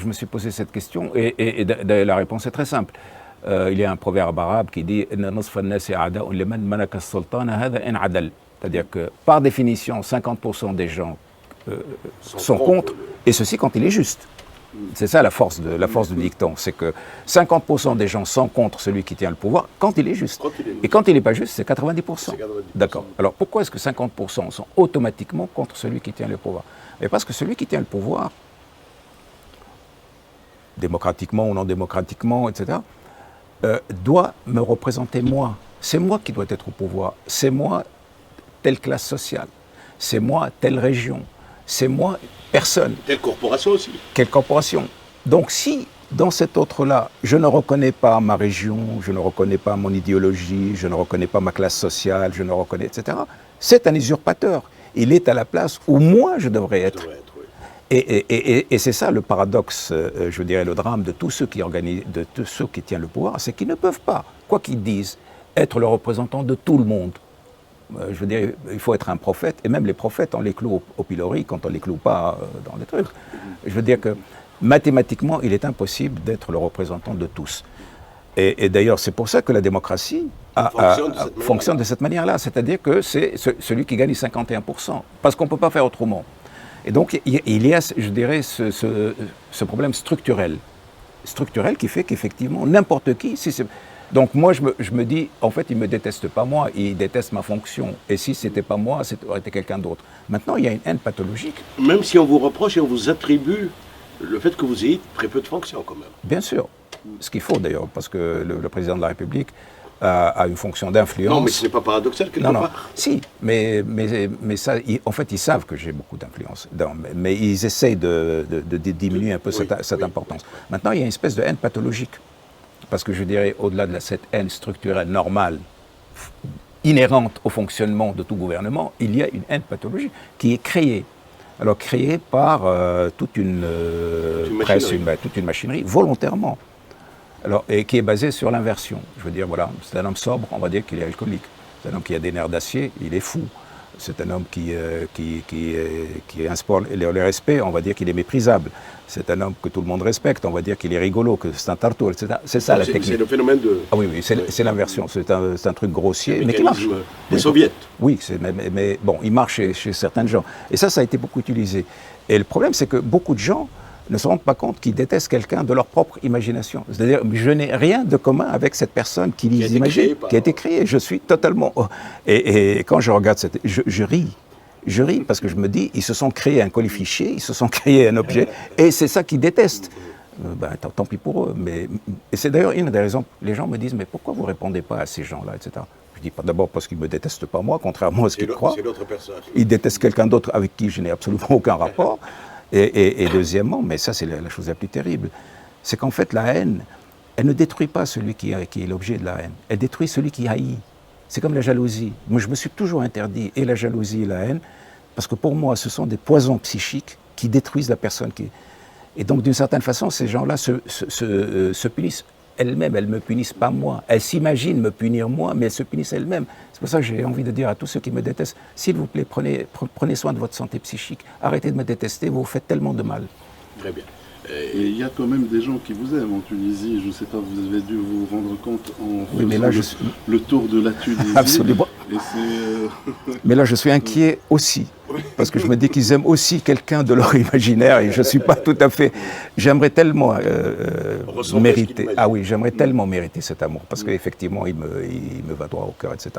et la réponse est très simple. Il y a un proverbe arabe qui dit c'est-à-dire que, par définition, 50% des gens sont contre, et ceci quand il est juste. C'est ça la force du dicton, c'est que 50% des gens sont contre celui qui tient le pouvoir quand il est juste. Et quand il n'est pas juste, c'est 90%. D'accord. Alors pourquoi est-ce que 50% sont automatiquement contre celui qui tient le pouvoir? Et parce que celui qui tient le pouvoir, démocratiquement ou non démocratiquement, etc., doit me représenter moi. C'est moi qui dois être au pouvoir. C'est moi telle classe sociale. C'est moi telle région. C'est moi personne. Telle corporation aussi. Quelle corporation? Donc si, dans cet autre-là, je ne reconnais pas ma région, je ne reconnais pas mon idéologie, je ne reconnais pas ma classe sociale, je ne reconnais, etc., c'est un usurpateur. Il est à la place où moi je devrais être. Et c'est ça le paradoxe, je dirais, le drame de tous ceux qui organisent, de tous ceux qui tiennent le pouvoir, c'est qu'ils ne peuvent pas, quoi qu'ils disent, être le représentant de tout le monde. Je veux dire, il faut être un prophète, et même les prophètes, on les cloue au pilori quand on ne les cloue pas dans les trucs. Je veux dire que mathématiquement, il est impossible d'être le représentant de tous. Et d'ailleurs, c'est pour ça que la démocratie fonctionne de cette manière-là, c'est-à-dire que c'est celui qui gagne 51%, parce qu'on ne peut pas faire autrement. Et donc, il y a, je dirais, ce problème structurel qui fait qu'effectivement, n'importe qui, si c'est... Donc moi, je me dis, en fait, il ne me déteste pas moi, il déteste ma fonction. Et si ce n'était pas moi, ça aurait été quelqu'un d'autre. Maintenant, il y a une haine pathologique. Même si on vous reproche et on vous attribue le fait que vous ayez très peu de fonctions, quand même. Bien sûr. Ce qu'il faut, d'ailleurs, parce que le président de la République a une fonction d'influence. Non, mais ce n'est pas paradoxal, quelque part. Non, si, mais ça, en fait, ils savent que j'ai beaucoup d'influence. Mais ils essayent de diminuer un peu cette importance. Maintenant, il y a une espèce de haine pathologique. Parce que je dirais, au-delà de cette haine structurelle normale, inhérente au fonctionnement de tout gouvernement, il y a une haine pathologique qui est créée. Alors créée par toute une machinerie, volontairement. Alors, et qui est basée sur l'inversion. Je veux dire, voilà, c'est un homme sobre, on va dire qu'il est alcoolique. C'est un homme qui a des nerfs d'acier, il est fou. C'est un homme qui inspire le respect, on va dire qu'il est méprisable. C'est un homme que tout le monde respecte, on va dire qu'il est rigolo, que c'est un tartour, etc. C'est ça la technique. C'est le phénomène de... Ah oui, c'est l'inversion, c'est un truc grossier, mais qui marche. Des soviets. Oui, mais bon, il marche chez certains gens. Et ça a été beaucoup utilisé. Et le problème, c'est que beaucoup de gens ne se rendent pas compte qu'ils détestent quelqu'un de leur propre imagination. C'est-à-dire, je n'ai rien de commun avec cette personne qui les imagine, qui a été créée. Je suis totalement... Et quand je regarde je ris. Je ris parce que je me dis, ils se sont créés un colifichier, ils se sont créés un objet, et c'est ça qu'ils détestent. Tant pis pour eux. Et c'est d'ailleurs une des raisons, les gens me disent, mais pourquoi vous ne répondez pas à ces gens-là, etc. Je dis pas d'abord parce qu'ils ne me détestent pas moi, contrairement à ce qu'ils croient. C'est l'autre personne. Ils détestent quelqu'un d'autre avec qui je n'ai absolument aucun rapport. Et deuxièmement, mais ça c'est la chose la plus terrible, c'est qu'en fait la haine, elle ne détruit pas celui qui est l'objet de la haine, elle détruit celui qui haït. C'est comme la jalousie. Moi je me suis toujours interdit et la jalousie et la haine, parce que pour moi ce sont des poisons psychiques qui détruisent la personne. Et donc d'une certaine façon, ces gens-là se punissent elles-mêmes, elles ne me punissent pas moi. Elles s'imaginent me punir moi, mais elles se punissent elles-mêmes. C'est pour ça que j'ai envie de dire à tous ceux qui me détestent, s'il vous plaît, prenez soin de votre santé psychique. Arrêtez de me détester, vous faites tellement de mal. Très bien. Et il y a quand même des gens qui vous aiment en Tunisie. Je ne sais pas, vous avez dû vous rendre compte en faisant le tour de la Tunisie. Absolument. Mais là, je suis inquiet aussi. Parce que je me dis qu'ils aiment aussi quelqu'un de leur imaginaire et je ne suis pas tout à fait... J'aimerais tellement mériter... Ah oui, j'aimerais tellement mériter cet amour parce qu'effectivement, il me va droit au cœur, etc.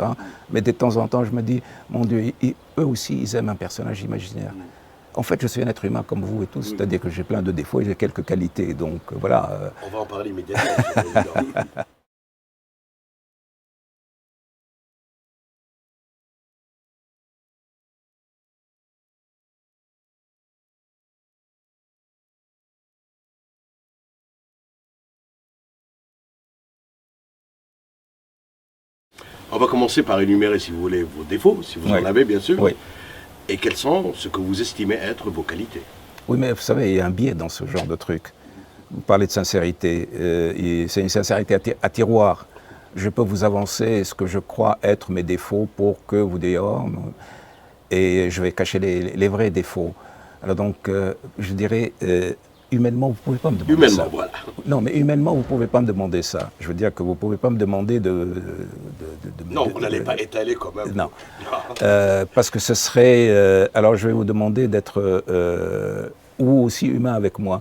Mais de temps en temps, je me dis, mon Dieu, eux aussi, ils aiment un personnage imaginaire. En fait, je suis un être humain comme vous et tous, c'est-à-dire que j'ai plein de défauts et j'ai quelques qualités, donc voilà. On va en parler immédiatement. On va commencer par énumérer, si vous voulez, vos défauts, si vous en avez, bien sûr. Oui. Et quels sont ce que vous estimez être vos qualités? Oui, mais vous savez, il y a un biais dans ce genre de truc. Vous parlez de sincérité. C'est une sincérité à tiroir. Je peux vous avancer ce que je crois être mes défauts pour que vous disiez, oh, et je vais cacher les vrais défauts. Alors donc, je dirais, humainement, vous ne pouvez pas me demander ça. Voilà. Non, mais humainement, vous ne pouvez pas me demander ça. Je veux dire que vous ne pouvez pas me demander Non, vous n'allez pas étaler quand même. Non. Parce que ce serait... alors, je vais vous demander d'être ou aussi humain avec moi.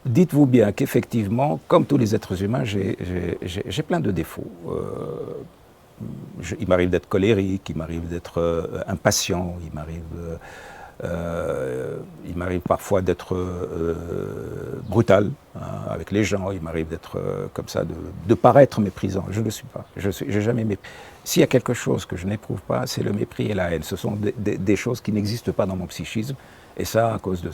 Dites-vous bien qu'effectivement, comme tous les êtres humains, j'ai plein de défauts. Il m'arrive d'être colérique, il m'arrive d'être impatient, il m'arrive parfois d'être brutal avec les gens, il m'arrive d'être comme ça, de paraître méprisant. Je ne le suis pas. J'ai jamais mépris. S'il y a quelque chose que je n'éprouve pas, c'est le mépris et la haine. Ce sont des choses qui n'existent pas dans mon psychisme, et ça à cause de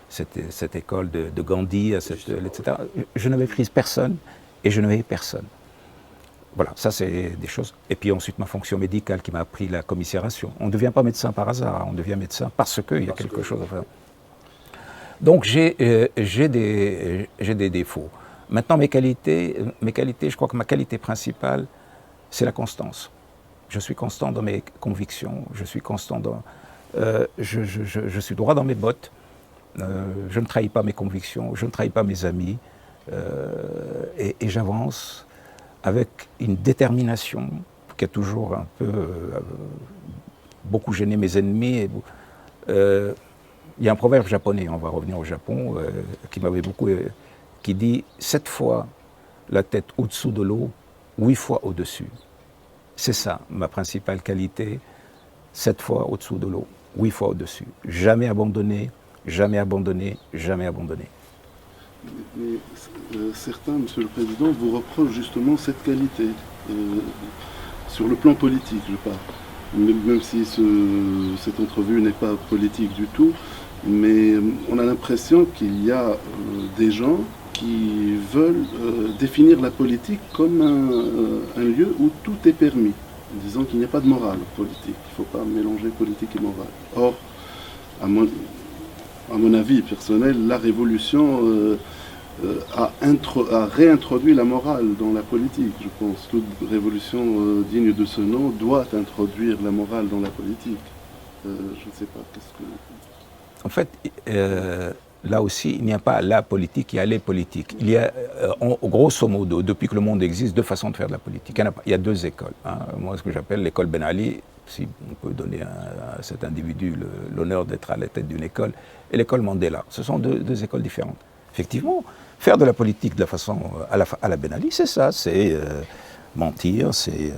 cette école de Gandhi, etc. Je ne méprise personne et je ne hais personne. Voilà, ça c'est des choses. Et puis ensuite ma fonction médicale qui m'a appris la commisération. On ne devient pas médecin par hasard, on devient médecin parce qu'il y a quelque chose à faire. Donc j'ai des défauts. Maintenant mes qualités, je crois que ma qualité principale, c'est la constance. Je suis constant dans mes convictions, je suis constant dans... je suis droit dans mes bottes, je ne trahis pas mes convictions, je ne trahis pas mes amis, et j'avance avec une détermination qui a toujours un peu beaucoup gêné mes ennemis. Il y a un proverbe japonais, on va revenir au Japon, qui m'avait beaucoup... qui dit « 7 fois la tête au-dessous de l'eau, 8 fois au-dessus ». C'est ça, ma principale qualité, 7 fois au-dessous de l'eau, 8 fois au-dessus. Jamais abandonné, jamais abandonné, jamais abandonné. Mais certains, Monsieur le Président, vous reprochent justement cette qualité, sur le plan politique, je parle. Même si cette entrevue n'est pas politique du tout, mais on a l'impression qu'il y a des gens qui veulent définir la politique comme un lieu où tout est permis, en disant qu'il n'y a pas de morale politique, il ne faut pas mélanger politique et morale. Or, à mon avis personnel, la révolution a réintroduit la morale dans la politique. Je pense que toute révolution digne de ce nom doit introduire la morale dans la politique. Je ne sais pas, qu'est-ce que... En fait, là aussi, il n'y a pas la politique, il y a les politiques. Il y a, grosso modo, depuis que le monde existe, deux façons de faire de la politique. Il y a deux écoles. Moi, ce que j'appelle l'école Ben Ali, si on peut donner à cet individu l'honneur d'être à la tête d'une école, et l'école Mandela. Ce sont deux écoles différentes. Effectivement, faire de la politique de la façon à la Ben Ali, c'est ça, c'est mentir, c'est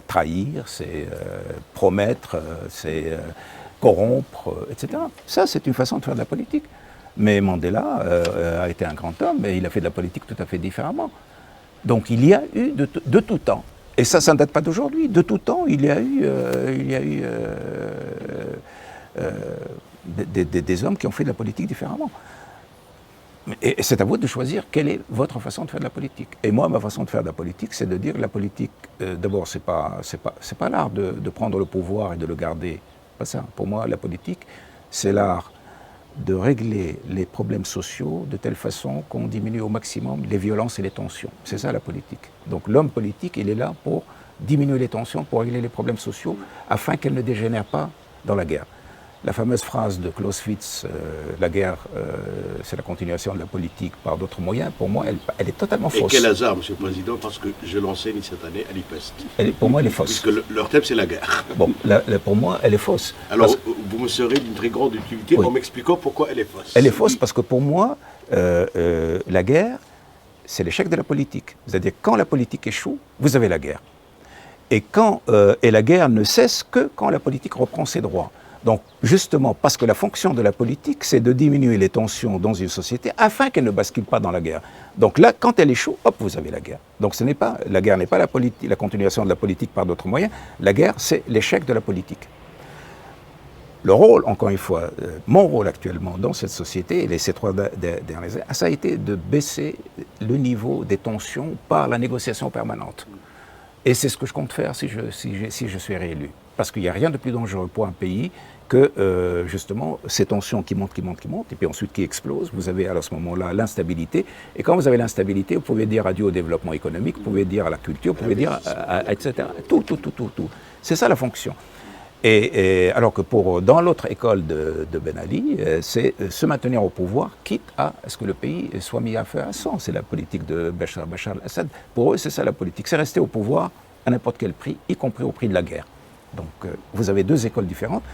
trahir, c'est promettre, c'est corrompre, etc. Ça, c'est une façon de faire de la politique. Mais Mandela a été un grand homme et il a fait de la politique tout à fait différemment. Donc il y a eu de tout temps. Et ça ne date pas d'aujourd'hui. De tout temps, il y a eu des hommes qui ont fait de la politique différemment. Et c'est à vous de choisir quelle est votre façon de faire de la politique. Et moi, ma façon de faire de la politique, c'est de dire que la politique, d'abord, c'est pas l'art de prendre le pouvoir et de le garder. Pas ça. Pour moi, la politique, c'est l'art de régler les problèmes sociaux de telle façon qu'on diminue au maximum les violences et les tensions. C'est ça la politique. Donc l'homme politique, il est là pour diminuer les tensions, pour régler les problèmes sociaux, afin qu'elles ne dégénèrent pas dans la guerre. La fameuse phrase de Clausewitz, la guerre, c'est la continuation de la politique par d'autres moyens, pour moi, elle est totalement fausse. Et quel hasard, Monsieur le Président, parce que je l'enseigne cette année à l'IPEST. Pour moi, elle est fausse. Puisque leur thème, c'est la guerre. Bon, pour moi, elle est fausse. Alors, vous me serez d'une très grande utilité en m'expliquant pourquoi elle est fausse. Elle est fausse parce que pour moi, la guerre, c'est l'échec de la politique. C'est-à-dire, quand la politique échoue, vous avez la guerre. Et la guerre ne cesse que quand la politique reprend ses droits. Donc, justement, parce que la fonction de la politique, c'est de diminuer les tensions dans une société afin qu'elle ne bascule pas dans la guerre. Donc là, quand elle échoue, hop, vous avez la guerre. Donc la guerre n'est pas la continuation de la politique par d'autres moyens. La guerre, c'est l'échec de la politique. Le rôle, encore une fois, mon rôle actuellement dans cette société, et ces 3 dernières années, ça a été de baisser le niveau des tensions par la négociation permanente. Et c'est ce que je compte faire si je suis réélu. Parce qu'il n'y a rien de plus dangereux pour un pays que, justement, ces tensions qui montent, et puis ensuite qui explosent. Vous avez à ce moment-là l'instabilité. Et quand vous avez l'instabilité, vous pouvez dire adieu au développement économique, vous pouvez dire à la culture, vous pouvez dire, etc. Tout. C'est ça la fonction. Alors que dans l'autre école de Ben Ali, c'est se maintenir au pouvoir, quitte à ce que le pays soit mis à feu à sang. C'est la politique de Bachar al-Assad. Pour eux, c'est ça la politique. C'est rester au pouvoir à n'importe quel prix, y compris au prix de la guerre. Donc vous avez deux écoles différentes.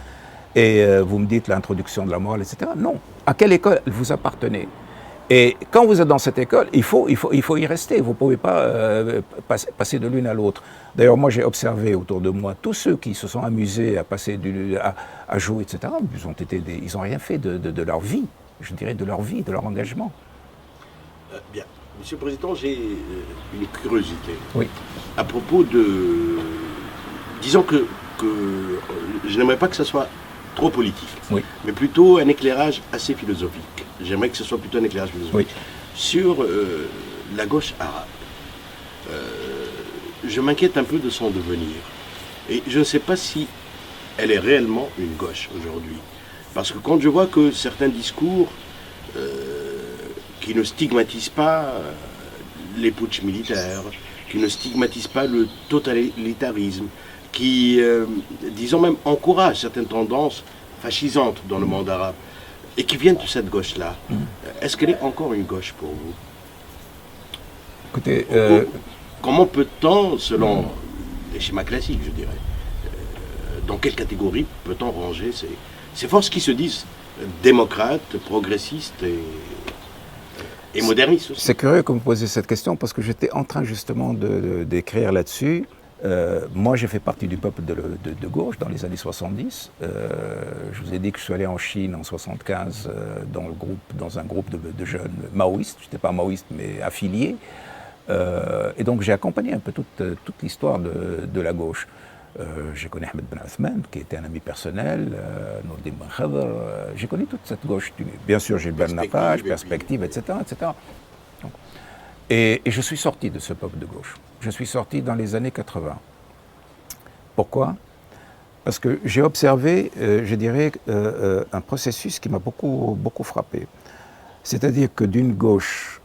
Et vous me dites l'introduction de la morale, etc. Non. À quelle école vous appartenez? Et quand vous êtes dans cette école, il faut y rester. Vous ne pouvez pas passer de l'une à l'autre. D'ailleurs, moi, j'ai observé autour de moi tous ceux qui se sont amusés à passer à jouer, etc. Ils n'ont rien fait de leur vie, je dirais, de leur vie, de leur engagement. Bien. Monsieur le Président, j'ai une curiosité. Oui. À propos de... Disons que je n'aimerais pas que ce soit trop politique, oui, mais plutôt un éclairage assez philosophique. J'aimerais que ce soit plutôt un éclairage philosophique. Oui. Sur la gauche arabe. Je m'inquiète un peu de son devenir. Et je ne sais pas si elle est réellement une gauche aujourd'hui. Parce que quand je vois que certains discours qui ne stigmatisent pas les putschs militaires, qui ne stigmatisent pas le totalitarisme, qui, disons même, encouragent certaines tendances fascisantes dans le monde arabe, et qui viennent de cette gauche-là, est-ce qu'elle est encore une gauche pour vous? Écoutez, comment peut-on, selon les schémas classiques, je dirais, dans quelle catégorie peut-on ranger ces forces qui se disent démocrates, progressistes et modernistes aussi? C'est curieux que vous me posiez cette question parce que j'étais en train justement d'écrire là-dessus. Moi, j'ai fait partie du peuple de gauche dans les années 70. Je vous ai dit que je suis allé en Chine en 75 dans un groupe de jeunes maoïstes. Je n'étais pas maoïste, mais affilié. Et donc, j'ai accompagné un peu toute l'histoire de la gauche. J'ai connu Ahmed Ben Othman, qui était un ami personnel, Nourdin Ben Khadr. J'ai connu toute cette gauche. Bien sûr, Gilbert Napage, Perspective, etc. etc. Donc, et je suis sorti de ce peuple de gauche. Je suis sorti dans les années 80. Pourquoi? Parce que j'ai observé, je dirais, un processus qui m'a beaucoup frappé. C'est-à-dire que d'une gauche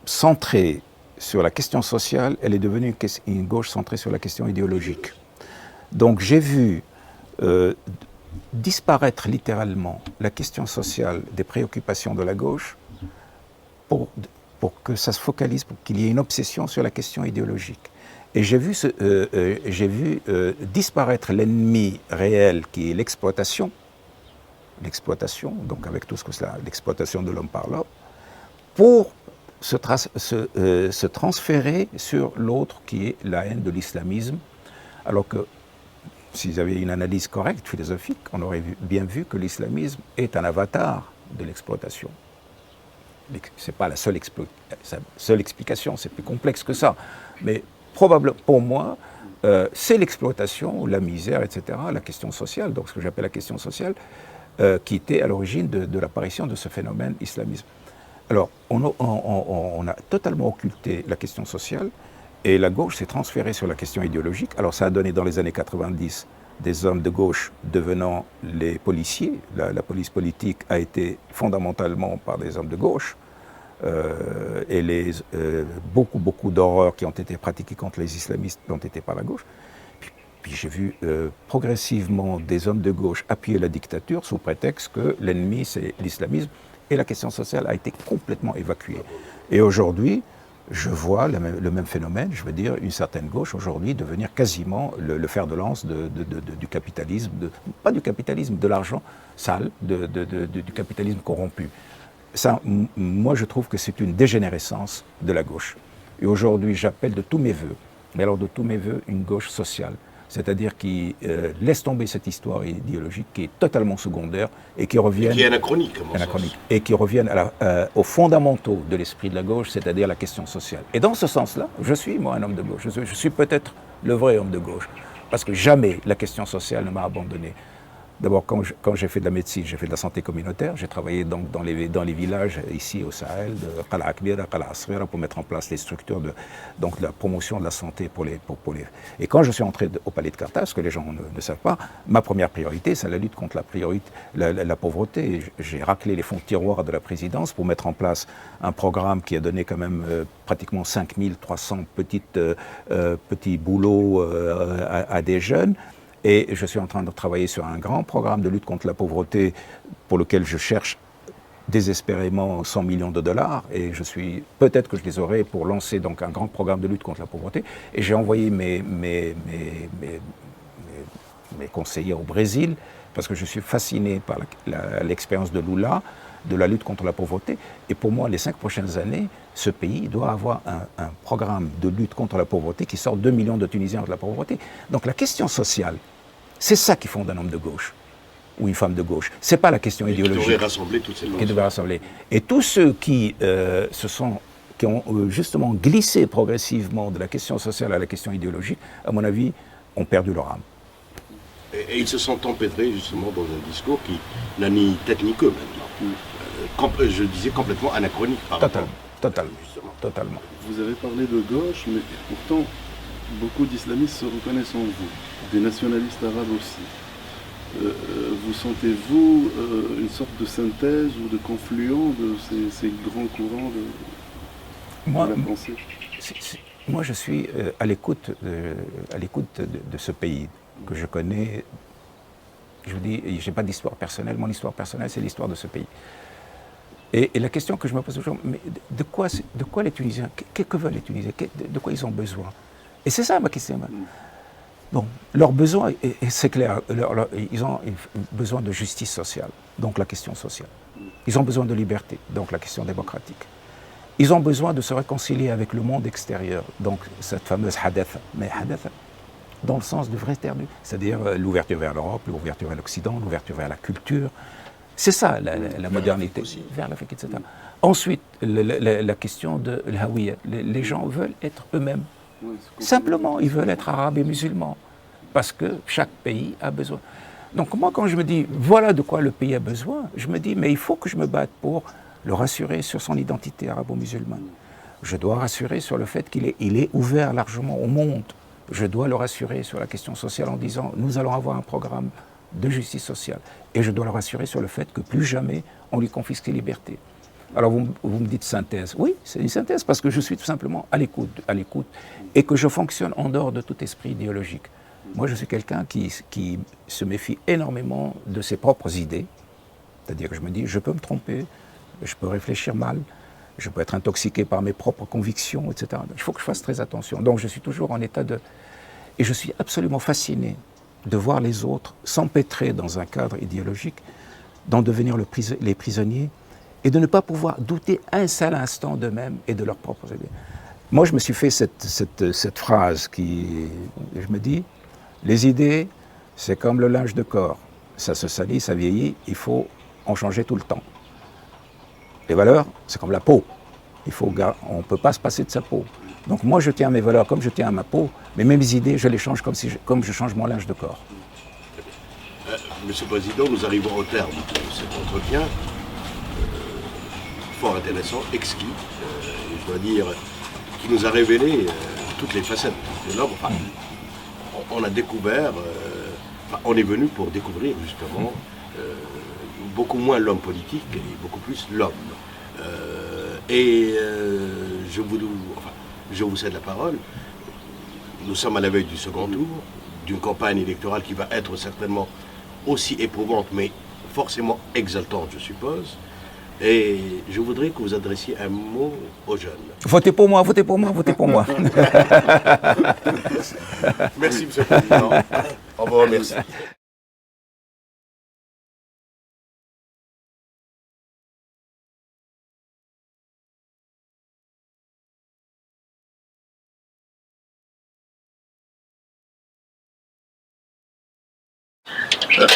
centrée sur la question sociale, elle est devenue une gauche centrée sur la question idéologique. Donc j'ai vu disparaître littéralement la question sociale des préoccupations de la gauche pour que ça se focalise, pour qu'il y ait une obsession sur la question idéologique. Et j'ai vu disparaître l'ennemi réel qui est l'exploitation, donc avec tout ce que c'est l'exploitation de l'homme par l'homme, pour se transférer sur l'autre qui est la haine de l'islamisme, alors que s'ils avaient une analyse correcte, philosophique, on aurait bien vu que l'islamisme est un avatar de l'exploitation. Ce n'est pas la seule explication, c'est plus complexe que ça. Mais probablement, pour moi, c'est l'exploitation, la misère, etc., la question sociale, donc ce que j'appelle la question sociale, qui était à l'origine de l'apparition de ce phénomène islamisme. Alors, on a totalement occulté la question sociale et la gauche s'est transférée sur la question idéologique. Alors, ça a donné dans les années 90 des hommes de gauche devenant les policiers. La police politique a été fondamentalement par des hommes de gauche. Et beaucoup d'horreurs qui ont été pratiquées contre les islamistes ont été par la gauche. Puis j'ai vu progressivement des hommes de gauche appuyer la dictature sous prétexte que l'ennemi c'est l'islamisme. Et la question sociale a été complètement évacuée. Et aujourd'hui, je vois le même phénomène, je veux dire, une certaine gauche aujourd'hui devenir quasiment le fer de lance du capitalisme, pas du capitalisme, de l'argent sale, du capitalisme corrompu. Ça, moi, je trouve que c'est une dégénérescence de la gauche. Et aujourd'hui, j'appelle de tous mes voeux, mais alors de tous mes voeux, une gauche sociale. C'est-à-dire qui laisse tomber cette histoire idéologique qui est totalement secondaire et qui revienne... Et qui est anachronique, et qui revienne aux fondamentaux de l'esprit de la gauche, c'est-à-dire la question sociale. Et dans ce sens-là, je suis, moi, un homme de gauche. Je suis peut-être le vrai homme de gauche. Parce que jamais la question sociale ne m'a abandonné. D'abord, quand j'ai fait de la médecine, j'ai fait de la santé communautaire. J'ai travaillé donc dans les villages ici au Sahel, de Qala Kbira, Qala Asghira, pour mettre en place les structures de la promotion de la santé pour les. Et quand je suis entré au palais de Carthage, ce que les gens ne savent pas, ma première priorité, c'est la lutte contre la pauvreté. J'ai raclé les fonds de tiroir de la présidence pour mettre en place un programme qui a donné quand même pratiquement 5300 petits boulots à des jeunes. Et je suis en train de travailler sur un grand programme de lutte contre la pauvreté pour lequel je cherche désespérément 100 millions de dollars, et peut-être que je les aurai pour lancer donc un grand programme de lutte contre la pauvreté. Et j'ai envoyé mes conseillers au Brésil, parce que je suis fasciné par l'expérience de Lula, de la lutte contre la pauvreté. Et pour moi, les 5 prochaines années, ce pays doit avoir un programme de lutte contre la pauvreté qui sort 2 millions de Tunisiens de la pauvreté. Donc la question sociale, c'est ça qui fonde un homme de gauche ou une femme de gauche. C'est pas la question idéologique. Qui devrait rassembler toutes ces qui devrait rassembler. Et tous ceux qui ont justement glissé progressivement de la question sociale à la question idéologique, à mon avis, ont perdu leur âme. Et ils se sont empêtrés justement dans un discours qui n'a ni tête ni queue maintenant. Je disais complètement anachronique. Totalement. Vous avez parlé de gauche, mais pourtant, beaucoup d'islamistes se reconnaissent en vous, des nationalistes arabes aussi. Vous sentez-vous une sorte de synthèse ou de confluent de ces grands courants de la pensée? Moi, je suis à l'écoute de ce pays que je connais. Je vous dis, je n'ai pas d'histoire personnelle. Mon histoire personnelle, c'est l'histoire de ce pays. Et la question que je me pose toujours, mais de quoi les Tunisiens, que veulent les Tunisiens, de quoi ils ont besoin? Et c'est ça ma question. Bon, leurs besoins, c'est clair, ils ont besoin de justice sociale, donc la question sociale. Ils ont besoin de liberté, donc la question démocratique. Ils ont besoin de se réconcilier avec le monde extérieur, donc cette fameuse hadatha, mais hadatha dans le sens de vrai terme, c'est-à-dire l'ouverture vers l'Europe, l'ouverture vers l'Occident, l'ouverture vers la culture. C'est ça la modernité, vers l'Afrique, etc. Ensuite, la question de l'hawiya. Les gens veulent être eux-mêmes. Simplement, ils veulent être arabes et musulmans, parce que chaque pays a besoin. Donc moi, quand je me dis, voilà de quoi le pays a besoin, je me dis, mais il faut que je me batte pour le rassurer sur son identité arabo-musulmane. Je dois rassurer sur le fait qu'il est ouvert largement au monde. Je dois le rassurer sur la question sociale en disant, nous allons avoir un programme de justice sociale. Et je dois le rassurer sur le fait que plus jamais on lui confisque les libertés. Alors vous me dites synthèse. Oui, c'est une synthèse parce que je suis tout simplement à l'écoute et que je fonctionne en dehors de tout esprit idéologique. Moi, je suis quelqu'un qui se méfie énormément de ses propres idées. C'est-à-dire que je me dis, je peux me tromper, je peux réfléchir mal, je peux être intoxiqué par mes propres convictions, etc. Il faut que je fasse très attention. Donc je suis toujours en état de... Et je suis absolument fasciné de voir les autres s'empêtrer dans un cadre idéologique, d'en devenir les prisonniers, et de ne pas pouvoir douter un seul instant d'eux-mêmes et de leurs propres idées. Moi, je me suis fait cette phrase je me dis, les idées, c'est comme le linge de corps. Ça se salit, ça vieillit, il faut en changer tout le temps. Les valeurs, c'est comme la peau. On ne peut pas se passer de sa peau. Donc moi, je tiens à mes valeurs comme je tiens à ma peau, mais mes idées, je les change comme je change mon linge de corps. Monsieur le Président, nous arrivons au terme de cet entretien. Fort intéressant, exquis, et je dois dire, qui nous a révélé toutes les facettes de l'homme. Enfin, on a découvert, on est venu pour découvrir justement beaucoup moins l'homme politique et beaucoup plus l'homme. Je vous cède la parole. Nous sommes à la veille du second tour, d'une campagne électorale qui va être certainement aussi éprouvante, mais forcément exaltante, je suppose. Et je voudrais que vous adressiez un mot aux jeunes. Votez pour moi, votez pour moi, votez pour moi. Merci, Monsieur le Président. Au revoir, merci.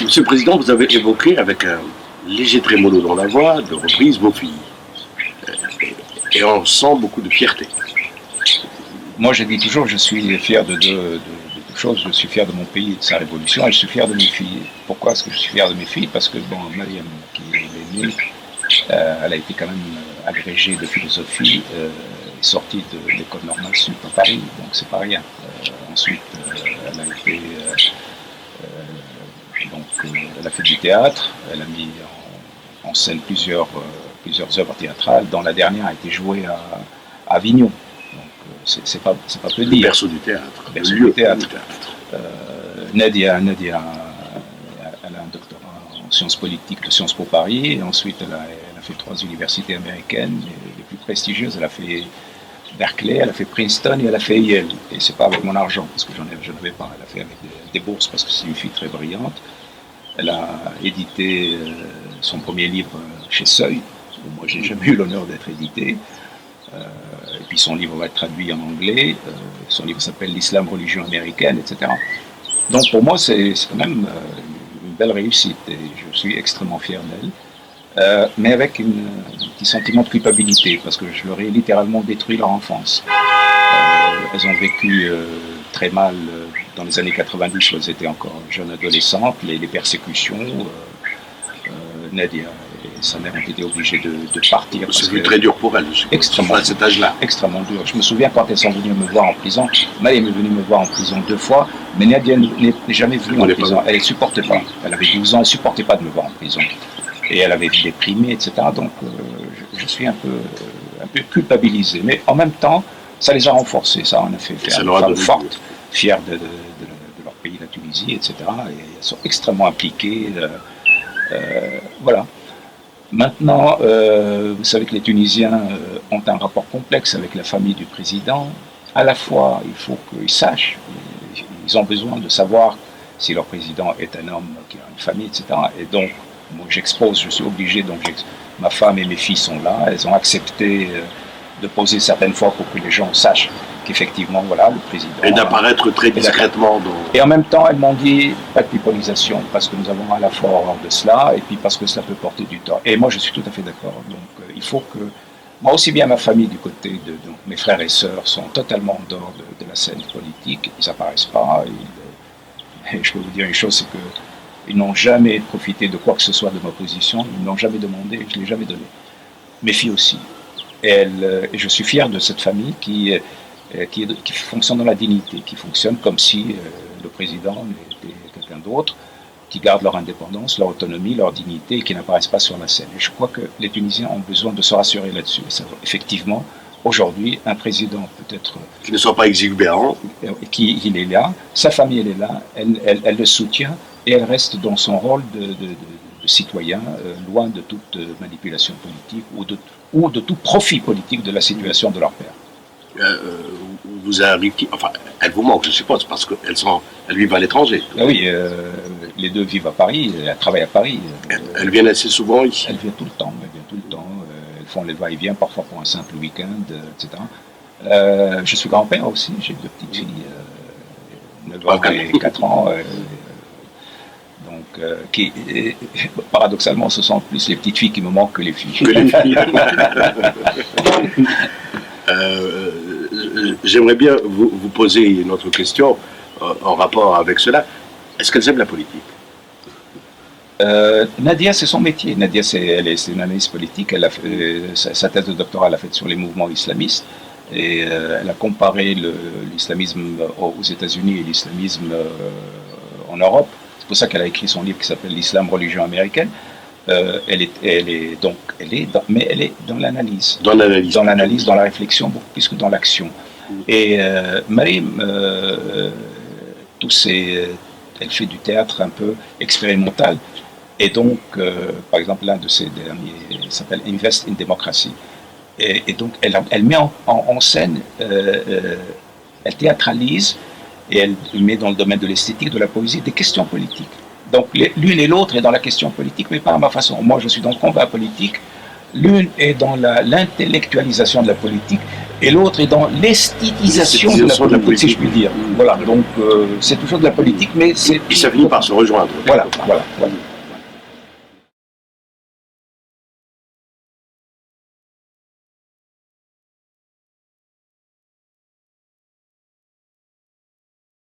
Monsieur le Président, vous avez évoqué avec un léger trémolo dans la voix, de reprise, vos filles. Et on sent beaucoup de fierté. Moi, je dis toujours, je suis fier de deux choses. Je suis fier de mon pays et de sa révolution, et je suis fier de mes filles. Pourquoi est-ce que je suis fier de mes filles? Parce que, Mariam, qui est née, elle a été quand même agrégée de philosophie, sortie de l'école normale sup à Paris, donc c'est pas rien. Ensuite, elle a été... elle a fait du théâtre, elle a mis en scène plusieurs œuvres théâtrales, dont la dernière a été jouée à Avignon. Donc c'est pas peu dire. Le berceau du théâtre. Le berceau du théâtre. Nadia, elle a un doctorat en sciences politiques de Sciences Po Paris, et ensuite elle a fait 3 universités américaines, les plus prestigieuses. Elle a fait Berkeley, elle a fait Princeton et elle a fait Yale. Et c'est pas avec mon argent, parce que je n'en avais pas. Elle a fait avec des bourses, parce que c'est une fille très brillante. Elle a édité son premier livre chez Seuil, où moi j'ai jamais eu l'honneur d'être édité. Et puis son livre va être traduit en anglais. Son livre s'appelle L'Islam, religion américaine, etc. Donc pour moi c'est quand même une belle réussite et je suis extrêmement fier d'elle. Mais avec un petit sentiment de culpabilité, parce que je leur ai littéralement détruit leur enfance. Elles ont vécu très mal dans les années 90, où elles étaient encore jeunes adolescentes, les persécutions. Nadia et sa mère ont été obligées de partir. C'était très dur pour elles, extrêmement, à cet âge-là. Extrêmement dur. Je me souviens quand elles sont venues me voir en prison, Maïm est venue me voir en prison 2 fois, mais Nadia n'est jamais venue en prison. Elle ne supportait pas. Elle avait 12 ans, elle ne supportait pas de me voir en prison. Et elle avait déprimé, etc. Donc je suis un peu culpabilisé. Mais en même temps, ça les a renforcés, ça en a fait faire une femme forte, fière de leur pays, la Tunisie, etc. Et elles sont extrêmement impliquées. Voilà. Maintenant, vous savez que les Tunisiens ont un rapport complexe avec la famille du président. À la fois, il faut qu'ils sachent, ils ont besoin de savoir si leur président est un homme qui a une famille, etc. Et donc, moi j'expose, je suis obligé, donc ma femme et mes filles sont là, elles ont accepté de poser certaines fois pour que les gens sachent qu'effectivement, voilà, le président... Et d'apparaître très discrètement. Et en même temps, elles m'ont dit, pas de pipolisation, parce que nous avons à la fois horreur de cela, et puis parce que cela peut porter du tort. Et moi, je suis tout à fait d'accord. Donc, il faut que... Moi, aussi bien ma famille du côté de mes frères et sœurs sont totalement en dehors de la scène politique, ils n'apparaissent pas. Et je peux vous dire une chose, c'est qu'ils n'ont jamais profité de quoi que ce soit de ma position, ils ne l'ont jamais demandé, je ne l'ai jamais donné. Mes filles aussi. Et je suis fier de cette famille qui fonctionne dans la dignité, qui fonctionne comme si le président était quelqu'un d'autre, qui gardent leur indépendance, leur autonomie, leur dignité et qui n'apparaissent pas sur la scène. Et je crois que les Tunisiens ont besoin de se rassurer là-dessus. Effectivement, aujourd'hui, un président peut-être... Qui ne soit pas exubérant. Il est là, sa famille elle est là, elle le soutient et elle reste dans son rôle de citoyen, loin de toute manipulation politique ou de tout profit politique de la situation de leur père. Vous arrivez, enfin, elle vous manque, je suppose, parce qu'elles vivent à l'étranger. Ah oui, les deux vivent à Paris, elles travaillent à Paris. Elles viennent assez souvent ici. Elles viennent tout le temps, elles font les va-et-vient, parfois pour un simple week-end, etc. Je suis grand-père aussi, j'ai 2 petites filles, 9 ans et 4 ans. Donc, paradoxalement, ce sont plus les petites filles qui me manquent que les filles. J'aimerais bien vous poser une autre question en rapport avec cela. Est-ce qu'elles aiment la politique? Nadia, c'est son métier. Nadia, c'est une analyste politique. Elle a fait, sa thèse de doctorat, elle a fait sur les mouvements islamistes. Et elle a comparé l'islamisme aux États-Unis et l'islamisme en Europe. C'est pour ça qu'elle a écrit son livre qui s'appelle L'Islam, religion américaine. Mais elle est dans l'analyse. Dans l'analyse, dans la réflexion, beaucoup plus que dans l'action. Et Maïm, elle fait du théâtre un peu expérimental. Et donc, par exemple, l'un de ses derniers s'appelle Invest in Democracy. Et donc, elle met en scène, elle théâtralise et elle met dans le domaine de l'esthétique, de la poésie, des questions politiques. Donc l'une et l'autre est dans la question politique, mais pas à ma façon. Moi, je suis dans le combat politique. L'une est dans l'intellectualisation de la politique, et l'autre est dans l'esthétisation de la politique, si je puis dire. Voilà, donc c'est toujours de la politique, mais c'est... Et ça finit par se rejoindre. Voilà.